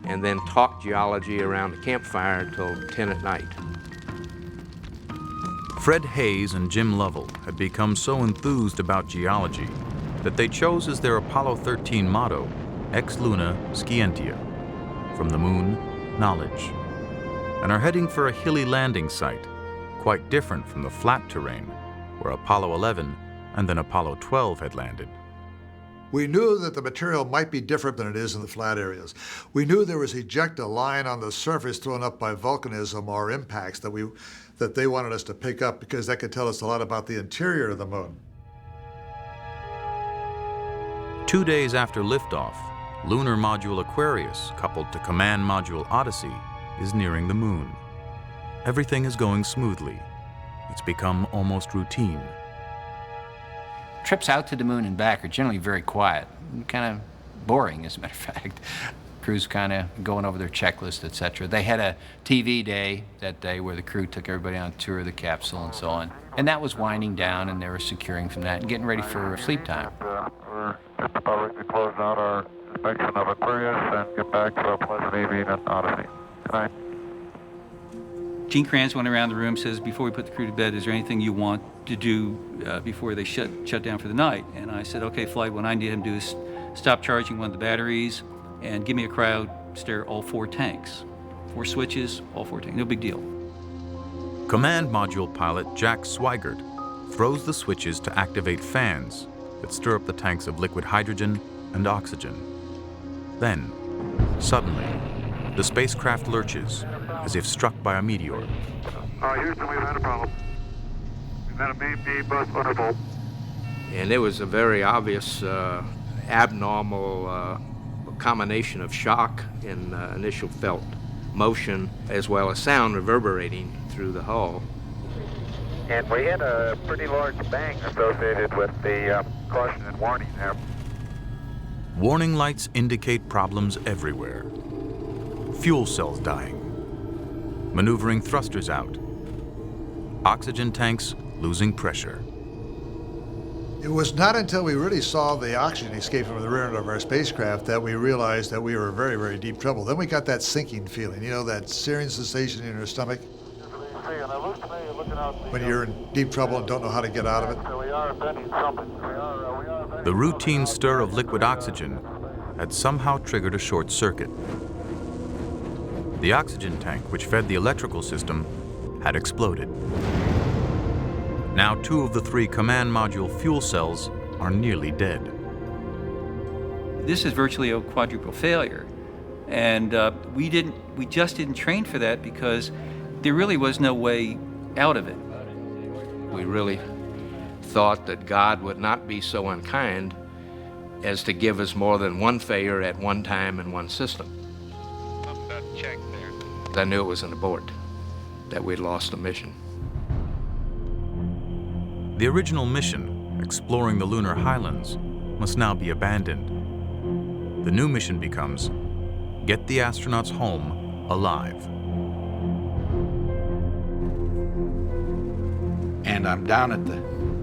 Speaker 13: and then talk geology around the campfire until 10 at night.
Speaker 2: Fred Hayes and Jim Lovell had become so enthused about geology that they chose as their Apollo 13 motto, Ex Luna Scientia, from the moon, knowledge, and are heading for a hilly landing site, quite different from the flat terrain where Apollo 11 and then Apollo 12 had landed.
Speaker 4: We knew that the material might be different than it is in the flat areas. We knew there was ejecta lying on the surface thrown up by volcanism or impacts that they wanted us to pick up because that could tell us a lot about the interior of the moon.
Speaker 2: 2 days after liftoff, Lunar Module Aquarius, coupled to Command Module Odyssey, is nearing the moon. Everything is going smoothly. It's become almost routine.
Speaker 5: Trips out to the moon and back are generally very quiet, kind of boring, as a matter of fact. Crews kind of going over their checklist, etc. They had a TV day that day where the crew took everybody on a tour of the capsule and so on. And that was winding down, and they were securing from that and getting ready for sleep time.
Speaker 8: We're just about ready to close out our inspection of Aquarius and get back to a pleasant evening at Odyssey. Good night.
Speaker 7: Gene Kranz went around the room, says, before we put the crew to bed, is there anything you want to do before they shut down for the night? And I said, okay, Flight, what I need him to do is stop charging one of the batteries and give me a cryo stare all 4 tanks. 4 switches, all 4 tanks, no big deal.
Speaker 2: Command Module pilot Jack Swigert throws the switches to activate fans that stir up the tanks of liquid hydrogen and oxygen. Then, suddenly, the spacecraft lurches as if struck by a meteor.
Speaker 8: Houston, we've had a problem. We've had a BP bus thunderbolt.
Speaker 13: And it was a very obvious abnormal combination of shock and initial felt motion as well as sound reverberating through the hull.
Speaker 8: And we had a pretty large bang associated with the caution and warning there.
Speaker 2: Warning lights indicate problems everywhere. Fuel cells dying. Maneuvering thrusters out. Oxygen tanks losing pressure.
Speaker 4: It was not until we really saw the oxygen escape from the rear end of our spacecraft that we realized that we were in very, very deep trouble. Then we got that sinking feeling, that searing sensation in your stomach when you're in deep trouble and don't know how to get out of it.
Speaker 2: The routine stir of liquid oxygen had somehow triggered a short circuit. The oxygen tank, which fed the electrical system, had exploded. Now 2 of the 3 command module fuel cells are nearly dead.
Speaker 7: This is virtually a quadruple failure. And we just didn't train for that because there really was no way out of it.
Speaker 13: We really thought that God would not be so unkind as to give us more than 1 failure at one time in one system. I knew it was an abort, that we'd lost the mission.
Speaker 2: The original mission, exploring the lunar highlands, must now be abandoned. The new mission becomes, get the astronauts home alive.
Speaker 24: And I'm down at the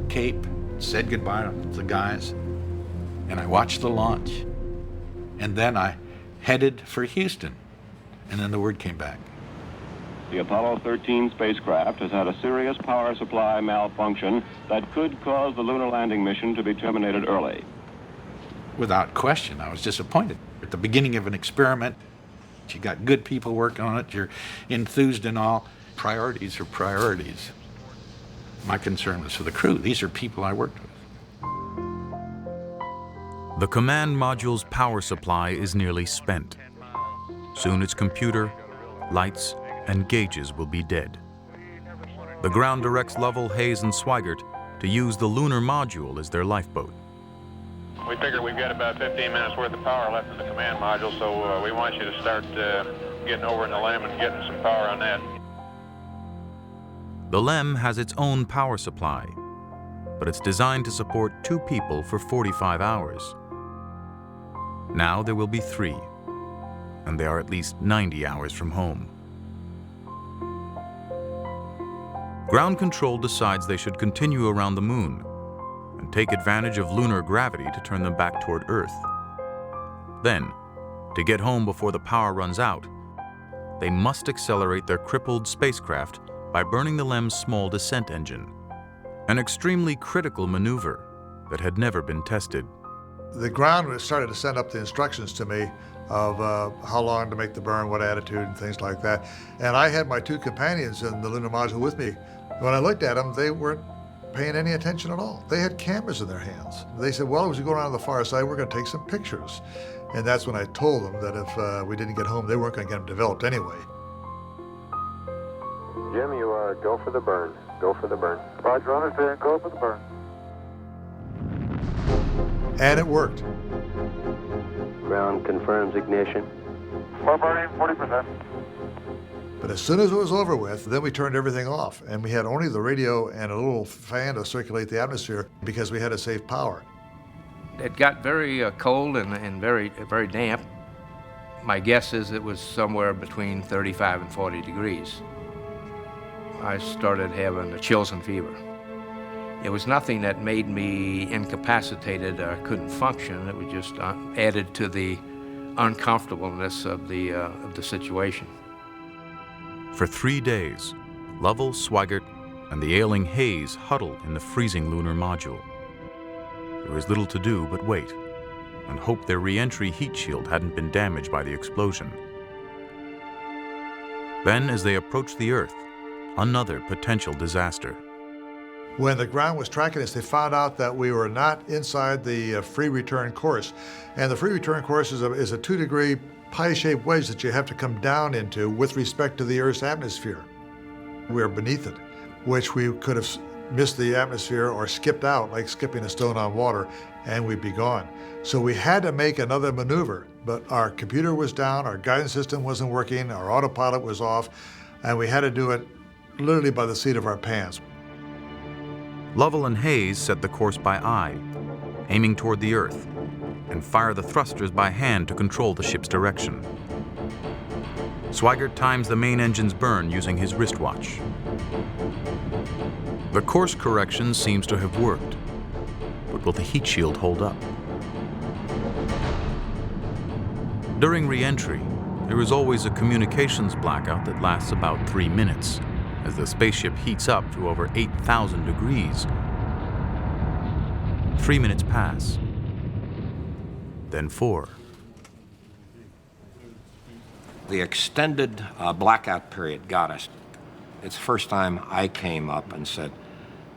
Speaker 24: Cape, said goodbye to the guys, and I watched the launch. And then I headed for Houston, and then the word came back.
Speaker 12: The Apollo 13 spacecraft has had a serious power supply malfunction that could cause the lunar landing mission to be terminated early.
Speaker 24: Without question, I was disappointed. At the beginning of an experiment, you got good people working on it, you're enthused and all. Priorities are priorities. My concern was for the crew. These are people I worked with.
Speaker 2: The command module's power supply is nearly spent. Soon its computer, lights, and gauges will be dead. The ground directs Lovell, Hayes, and Swigert to use the lunar module as their lifeboat.
Speaker 8: We figure we've got about 15 minutes worth of power left in the command module, so we want you to start getting over in the LEM and getting some power on that.
Speaker 2: The LEM has its own power supply, but it's designed to support 2 people for 45 hours. Now there will be 3, and they are at least 90 hours from home. Ground Control decides they should continue around the moon and take advantage of lunar gravity to turn them back toward Earth. Then, to get home before the power runs out, they must accelerate their crippled spacecraft by burning the LEM's small descent engine, an extremely critical maneuver that had never been tested.
Speaker 4: The ground started to send up the instructions to me of how long to make the burn, what attitude, and things like that. And I had my 2 companions in the lunar module with me. When I looked at them, they weren't paying any attention at all. They had cameras in their hands. They said, well, as we go around to the far side, we're going to take some pictures. And that's when I told them that if we didn't get home, they weren't going to get them developed anyway.
Speaker 8: Jim, you go for the burn. Go for the burn. Roger, understand. Go for the burn.
Speaker 4: And it worked.
Speaker 12: Ground confirms ignition.
Speaker 8: We're burning 40%.
Speaker 4: But as soon as it was over with, then we turned everything off, and we had only the radio and a little fan to circulate the atmosphere because we had to save power.
Speaker 14: It got very cold and very damp. My guess is it was somewhere between 35 and 40 degrees. I started having chills and fever. It was nothing that made me incapacitated or couldn't function. It was just added to the uncomfortableness of the situation.
Speaker 2: For 3 days, Lovell, Swigert, and the ailing Hayes huddled in the freezing lunar module. There was little to do but wait and hope their re-entry heat shield hadn't been damaged by the explosion. Then, as they approached the Earth, another potential disaster.
Speaker 4: When the ground was tracking us, they found out that we were not inside the free return course. And the free return course is a 2-degree pie-shaped wedge that you have to come down into with respect to the Earth's atmosphere. We were beneath it, which we could have missed the atmosphere or skipped out, like skipping a stone on water, and we'd be gone. So we had to make another maneuver, but our computer was down, our guidance system wasn't working, our autopilot was off, and we had to do it literally by the seat of our pants.
Speaker 2: Lovell and Hayes set the course by eye, aiming toward the Earth, and fire the thrusters by hand to control the ship's direction. Swigert times the main engine's burn using his wristwatch. The course correction seems to have worked, but will the heat shield hold up? During re-entry, there is always a communications blackout that lasts about 3 minutes, as the spaceship heats up to over 8,000 degrees. 3 minutes pass, then 4.
Speaker 13: The extended blackout period got us. It's the first time I came up and said,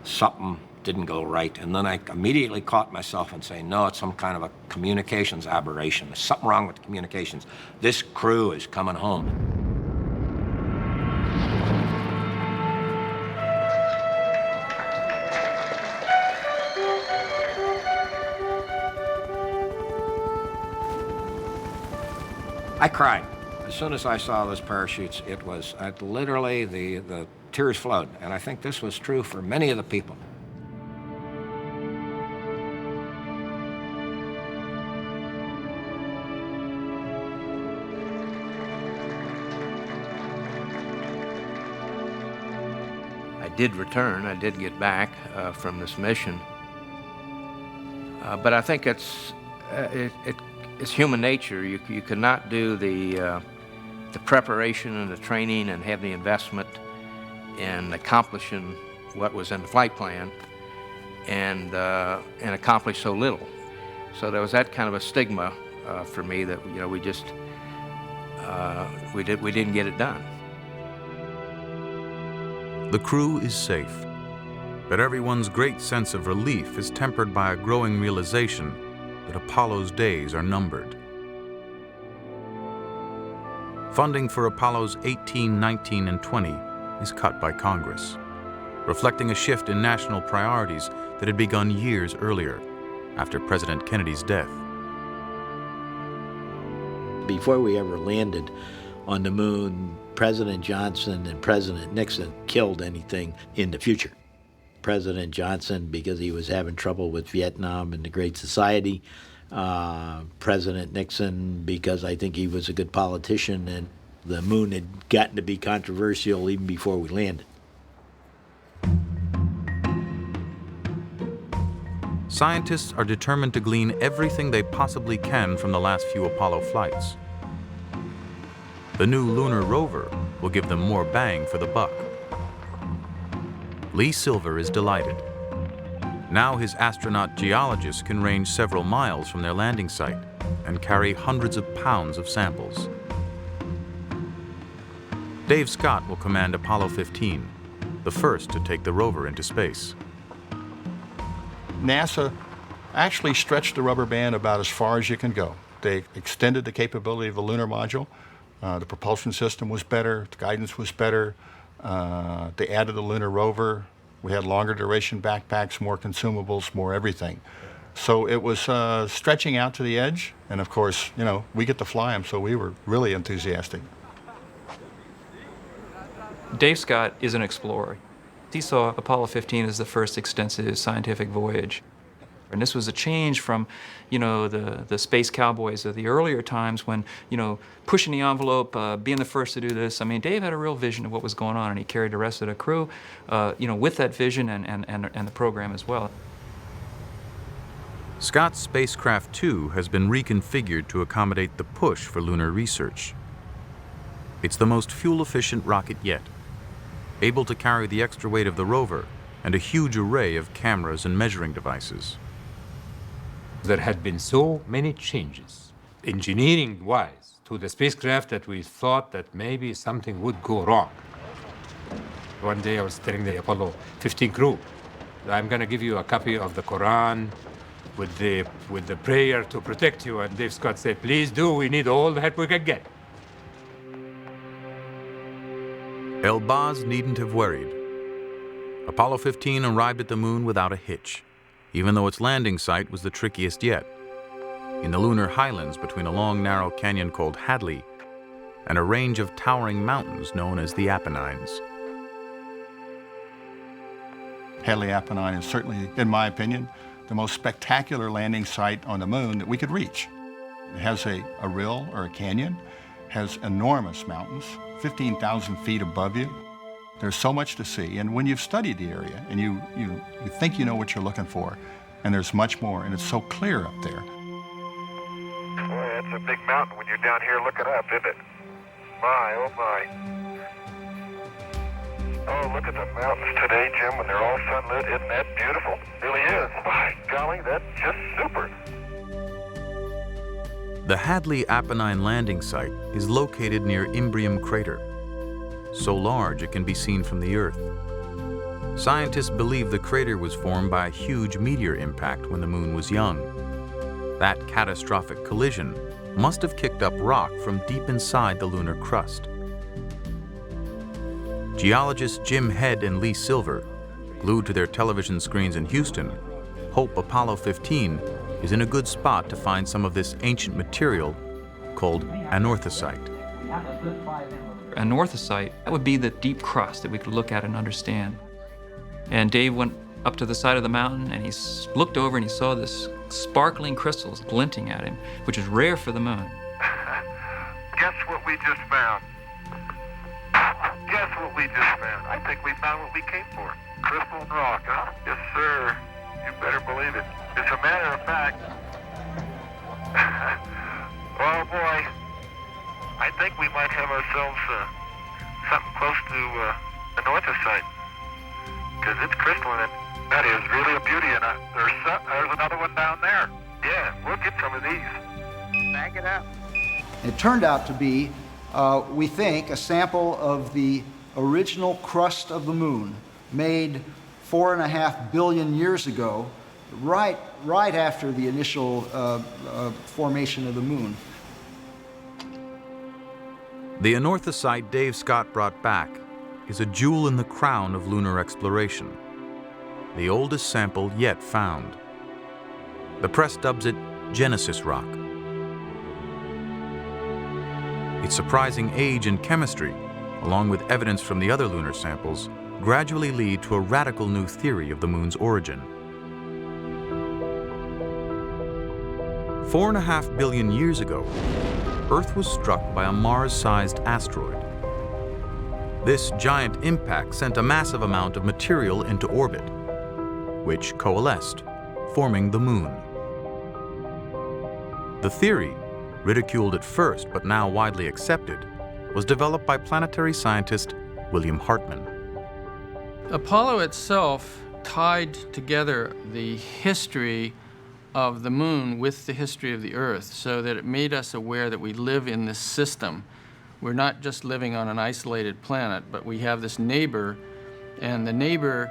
Speaker 13: something didn't go right. And then I immediately caught myself and saying, no, it's some kind of a communications aberration. There's something wrong with the communications. This crew is coming home. I cried. As soon as I saw those parachutes, it was literally the tears flowed. And I think this was true for many of the people. I
Speaker 14: did return. I did get back from this mission. But I think it's human nature. You cannot do the preparation and the training and have the investment in accomplishing what was in the flight plan and accomplish so little. So there was that kind of a stigma for me that we just we didn't get it done.
Speaker 2: The crew is safe, but everyone's great sense of relief is tempered by a growing realization that Apollo's days are numbered. Funding for Apollos 18, 19, and 20 is cut by Congress, reflecting a shift in national priorities that had begun years earlier, after President Kennedy's death.
Speaker 1: Before we ever landed on the moon, President Johnson and President Nixon killed anything in the future. President Johnson, because he was having trouble with Vietnam and the Great Society. President Nixon, because I think he was a good politician, and the moon had gotten to be controversial even before we landed.
Speaker 2: Scientists are determined to glean everything they possibly can from the last few Apollo flights. The new lunar rover will give them more bang for the buck. Lee Silver is delighted. Now his astronaut geologists can range several miles from their landing site and carry hundreds of pounds of samples. Dave Scott will command Apollo 15, the first to take the rover into space.
Speaker 11: NASA actually stretched the rubber band about as far as you can go. They extended the capability of the lunar module. The propulsion system was better, the guidance was better. They added the lunar rover. We had longer duration backpacks, more consumables, more everything. So it was stretching out to the edge. And of course, we get to fly them, so we were really enthusiastic.
Speaker 6: Dave Scott is an explorer. He saw Apollo 15 as the first extensive scientific voyage. And this was a change from, the space cowboys of the earlier times when, pushing the envelope, being the first to do this. I mean, Dave had a real vision of what was going on, and he carried the rest of the crew, with that vision and the program as well.
Speaker 2: Scott's Spacecraft 2 has been reconfigured to accommodate the push for lunar research. It's the most fuel-efficient rocket yet, able to carry the extra weight of the rover and a huge array of cameras and measuring devices.
Speaker 20: There had been so many changes, engineering-wise, to the spacecraft that we thought that maybe something would go wrong. One day I was telling the Apollo 15 crew, I'm going to give you a copy of the Quran with the prayer to protect you. And Dave Scott said, please do, we need all the help we can get.
Speaker 2: Elbaz needn't have worried. Apollo 15 arrived at the moon without a hitch, even though its landing site was the trickiest yet, in the lunar highlands between a long, narrow canyon called Hadley and a range of towering mountains known as the Apennines.
Speaker 11: Hadley Apennine is certainly, in my opinion, the most spectacular landing site on the moon that we could reach. It has a rill or a canyon, has enormous mountains, 15,000 feet above you. There's so much to see, and when you've studied the area and you think you know what you're looking for, and there's much more, and it's so clear up there.
Speaker 17: Boy, that's a big mountain when you're down here looking up, isn't it? My, oh my. Oh, look at the mountains today, Jim, when they're all sunlit. Isn't that beautiful? It really is. My golly, that's just super.
Speaker 2: The Hadley Apennine landing site is located near Imbrium crater, so large it can be seen from the Earth. Scientists believe the crater was formed by a huge meteor impact when the moon was young. That catastrophic collision must have kicked up rock from deep inside the lunar crust. Geologists Jim Head and Lee Silver, glued to their television screens in Houston, hope Apollo 15 is in a good spot to find some of this ancient material called anorthosite.
Speaker 6: Anorthosite, that would be the deep crust that we could look at and understand. And Dave went up to the side of the mountain and he looked over and he saw this sparkling crystals glinting at him, which is rare for the moon.
Speaker 17: Guess what we just found? Guess guess what we just found? I think we found what we came for. Crystal rock, huh? Yes, sir. You better believe it. As a matter of fact, oh boy, I think we might have ourselves something close to the northern because it's crystalline. That is really a beauty, and there's another one down there. Yeah, we'll get some of these. Back it up.
Speaker 9: It turned out to be, we think, a sample of the original crust of the moon, made 4.5 billion years ago, right after the initial formation of the moon.
Speaker 2: The anorthosite Dave Scott brought back is a jewel in the crown of lunar exploration, the oldest sample yet found. The press dubs it Genesis Rock. Its surprising age and chemistry, along with evidence from the other lunar samples, gradually lead to a radical new theory of the moon's origin. 4.5 billion years ago, Earth was struck by a Mars-sized asteroid. This giant impact sent a massive amount of material into orbit, which coalesced, forming the moon. The theory, ridiculed at first but now widely accepted, was developed by planetary scientist William Hartmann.
Speaker 10: Apollo itself tied together the history of the moon with the history of the Earth, so that it made us aware that we live in this system. We're not just living on an isolated planet, but we have this neighbor, and the neighbor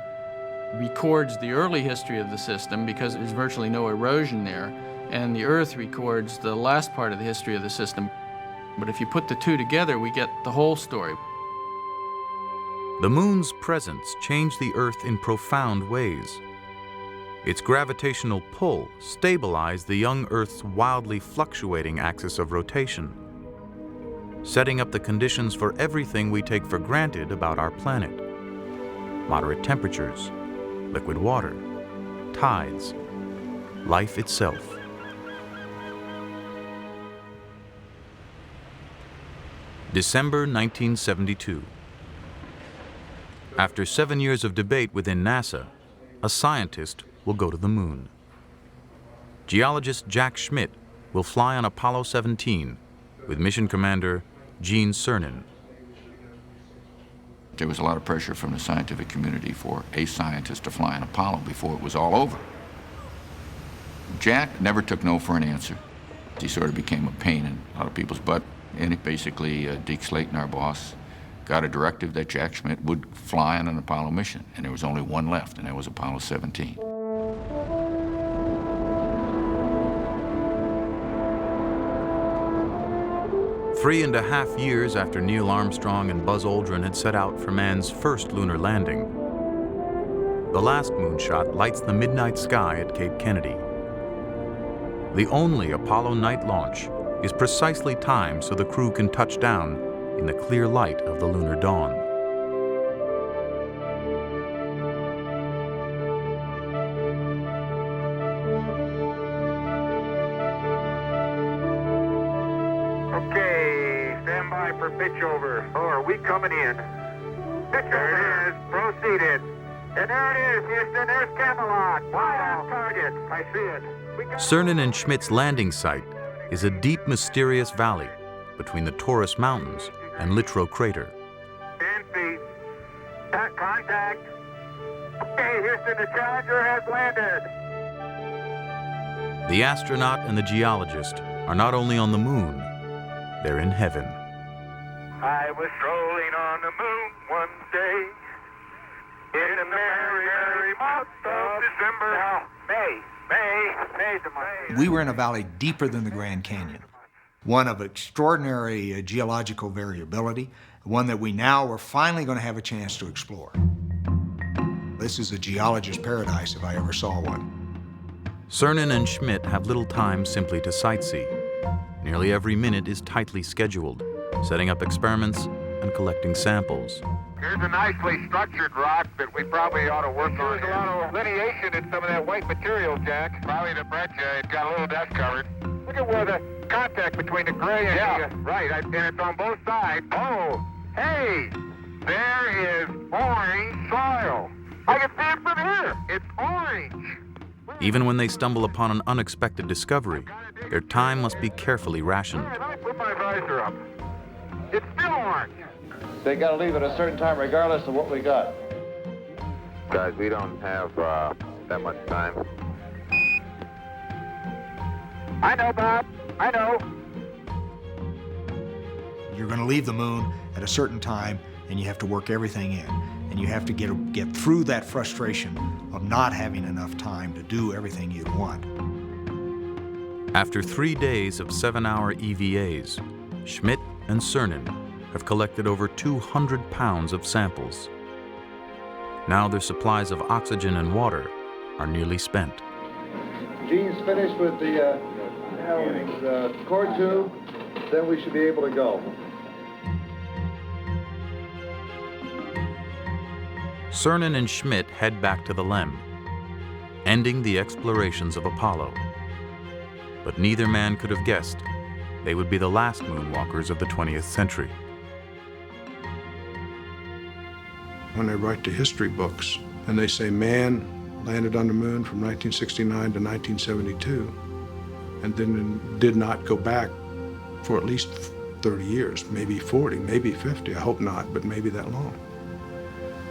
Speaker 10: records the early history of the system because there's virtually no erosion there, and the Earth records the last part of the history of the system. But if you put the two together, we get the whole story.
Speaker 2: The moon's presence changed the Earth in profound ways. Its gravitational pull stabilized the young Earth's wildly fluctuating axis of rotation, setting up the conditions for everything we take for granted about our planet. Moderate temperatures, liquid water, tides, life itself. December 1972. After 7 years of debate within NASA, a scientist will go to the moon. Geologist Jack Schmitt will fly on Apollo 17 with mission commander Gene Cernan.
Speaker 19: There was a lot of pressure from the scientific community for a scientist to fly on Apollo before it was all over. Jack never took no for an answer. He sort of became a pain in a lot of people's butt. And basically, Deke Slayton, our boss, got a directive that Jack Schmitt would fly on an Apollo mission. And there was only one left, and that was Apollo 17.
Speaker 2: Three and a half years after Neil Armstrong and Buzz Aldrin had set out for man's first lunar landing, the last moonshot lights the midnight sky at Cape Kennedy. The only Apollo night launch is precisely timed so the crew can touch down in the clear light of the lunar dawn.
Speaker 17: Okay, stand by for pitch over. Oh, are we coming in? Pitch there it is, proceeded. And there it is, Houston, there's Camelot. Wide on target, I see it.
Speaker 2: Cernan and Schmidt's landing site is a deep, mysterious valley between the Taurus Mountains and Littrow Crater.
Speaker 17: 10 feet. Contact. Okay, Houston, the Challenger has landed.
Speaker 2: The astronaut and the geologist are not only on the moon, they're in heaven.
Speaker 17: I was strolling on the moon one day in the merry, merry month of December. Now, May's the month.
Speaker 23: We were in a valley deeper than the Grand Canyon, one of extraordinary geological variability, one that we now are finally going to have a chance to explore. This is a geologist's paradise if I ever saw one.
Speaker 2: Cernan and Schmitt have little time simply to sightsee. Nearly every minute is tightly scheduled, setting up experiments and collecting samples.
Speaker 17: Here's a nicely structured rock that we probably ought to work on. There's a lot of lineation in some of that white material, Jack. Probably the breccia. It's got a little dust covered. Look at where the contact between the gray and the... right, and it's on both sides. Oh, hey! There is orange soil. I can see it from here. It's orange.
Speaker 2: Even when they stumble upon an unexpected discovery, their time must be carefully rationed.
Speaker 17: Let me put my visor up. It's still orange.
Speaker 15: They got to leave at a certain time regardless of what we got.
Speaker 8: Guys, we don't have that much time.
Speaker 17: I know, Bob. I know.
Speaker 23: You're going to leave the moon at a certain time, and you have to work everything in. And you have to get through that frustration of not having enough time to do everything you want.
Speaker 2: After 3 days of 7-hour EVAs, Schmidt and Cernan have collected over 200 pounds of samples. Now their supplies of oxygen and water are nearly spent.
Speaker 15: Gene's finished with the core tube, then we should be able to go.
Speaker 2: Cernan and Schmidt head back to the LEM, ending the explorations of Apollo. But neither man could have guessed they would be the last moonwalkers of the 20th century.
Speaker 16: When they write the history books and they say man landed on the moon from 1969 to 1972 and then did not go back for at least 30 years, maybe 40, maybe 50, I hope not, but maybe that long.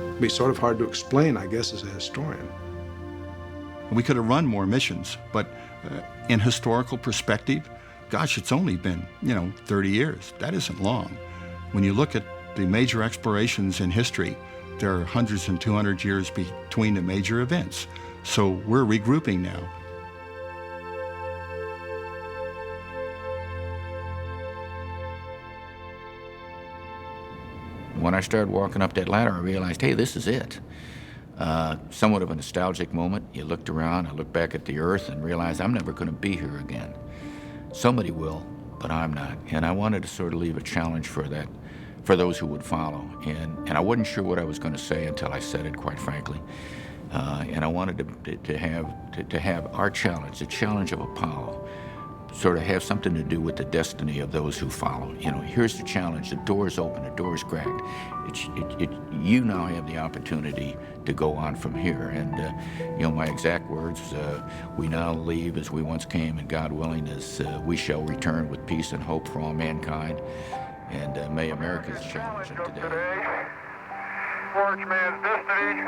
Speaker 16: It'd be sort of hard to explain, I guess, as a historian.
Speaker 11: We could have run more missions, but in historical perspective, gosh, it's only been, 30 years. That isn't long. When you look at the major explorations in history, there are hundreds and 200 years between the major events. So we're regrouping now.
Speaker 19: When I started walking up that ladder, I realized, hey, this is it. Somewhat of a nostalgic moment. You looked around, I looked back at the Earth and realized I'm never going to be here again. Somebody will, but I'm not. And I wanted to sort of leave a challenge for that, for those who would follow. And I wasn't sure what I was going to say until I said it, quite frankly. And I wanted to have our challenge, the challenge of Apollo, sort of have something to do with the destiny of those who follow. Here's the challenge. The door's open, the door's cracked. You now have the opportunity to go on from here. And, my exact words, we now leave as we once came, and God willing, as we shall return with peace and hope for all mankind. And may America's challenge of today.
Speaker 17: Forge man's destiny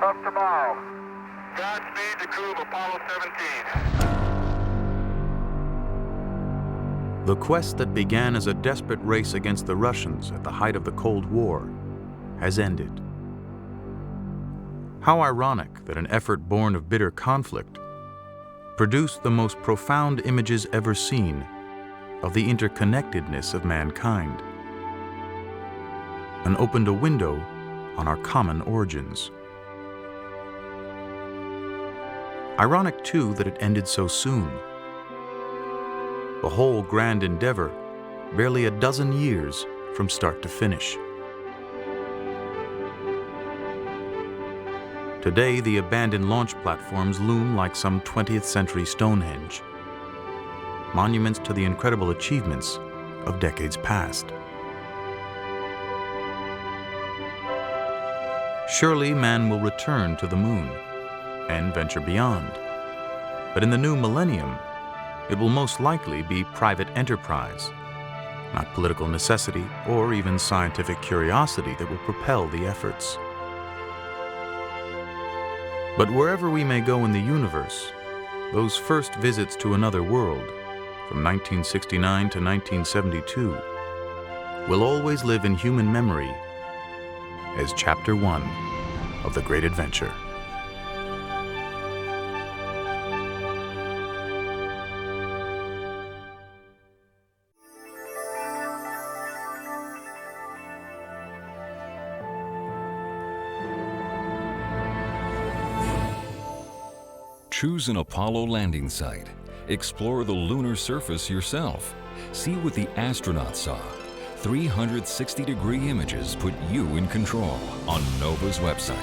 Speaker 17: of tomorrow. Godspeed the crew of Apollo 17.
Speaker 2: The quest that began as a desperate race against the Russians at the height of the Cold War has ended. How ironic that an effort born of bitter conflict produced the most profound images ever seen of the interconnectedness of mankind and opened a window on our common origins. Ironic, too, that it ended so soon. The whole grand endeavor, barely a dozen years from start to finish. Today, the abandoned launch platforms loom like some 20th century Stonehenge, monuments to the incredible achievements of decades past. Surely man will return to the moon and venture beyond. But in the new millennium, it will most likely be private enterprise, not political necessity or even scientific curiosity that will propel the efforts. But wherever we may go in the universe, those first visits to another world, from 1969 to 1972, will always live in human memory as Chapter 1 of The Great Adventure.
Speaker 18: Choose an Apollo landing site. Explore the lunar surface yourself. See what the astronauts saw. 360-degree images put you in control on NOVA's website.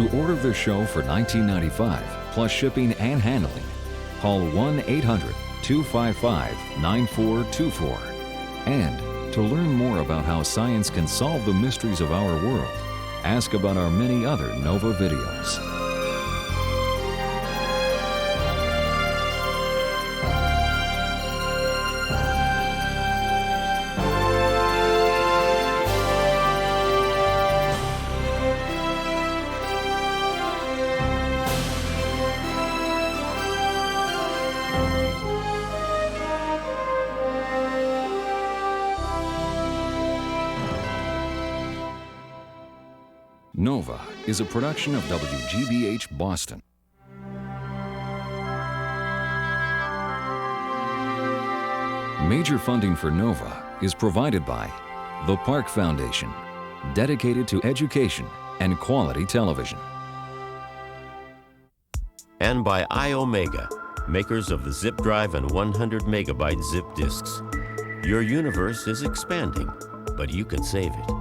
Speaker 18: To order the show for $19.95 plus shipping and handling, call 1-800-255-9424. And to learn more about how science can solve the mysteries of our world, ask about our many other NOVA videos. NOVA is a production of WGBH Boston. Major funding for NOVA is provided by the Park Foundation, dedicated to education and quality television.
Speaker 3: And by iOmega, makers of the Zip Drive and 100 megabyte zip disks. Your universe is expanding, but you can save it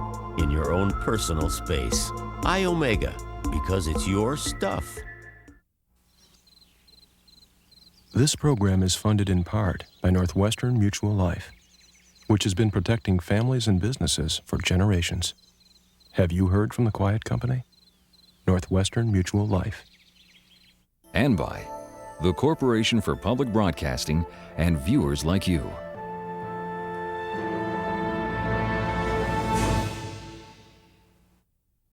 Speaker 3: in your own personal space. iOmega, because it's your stuff.
Speaker 5: This program is funded in part by Northwestern Mutual Life, which has been protecting families and businesses for generations. Have you heard from the Quiet Company? Northwestern Mutual Life.
Speaker 18: And by the Corporation for Public Broadcasting and viewers like you.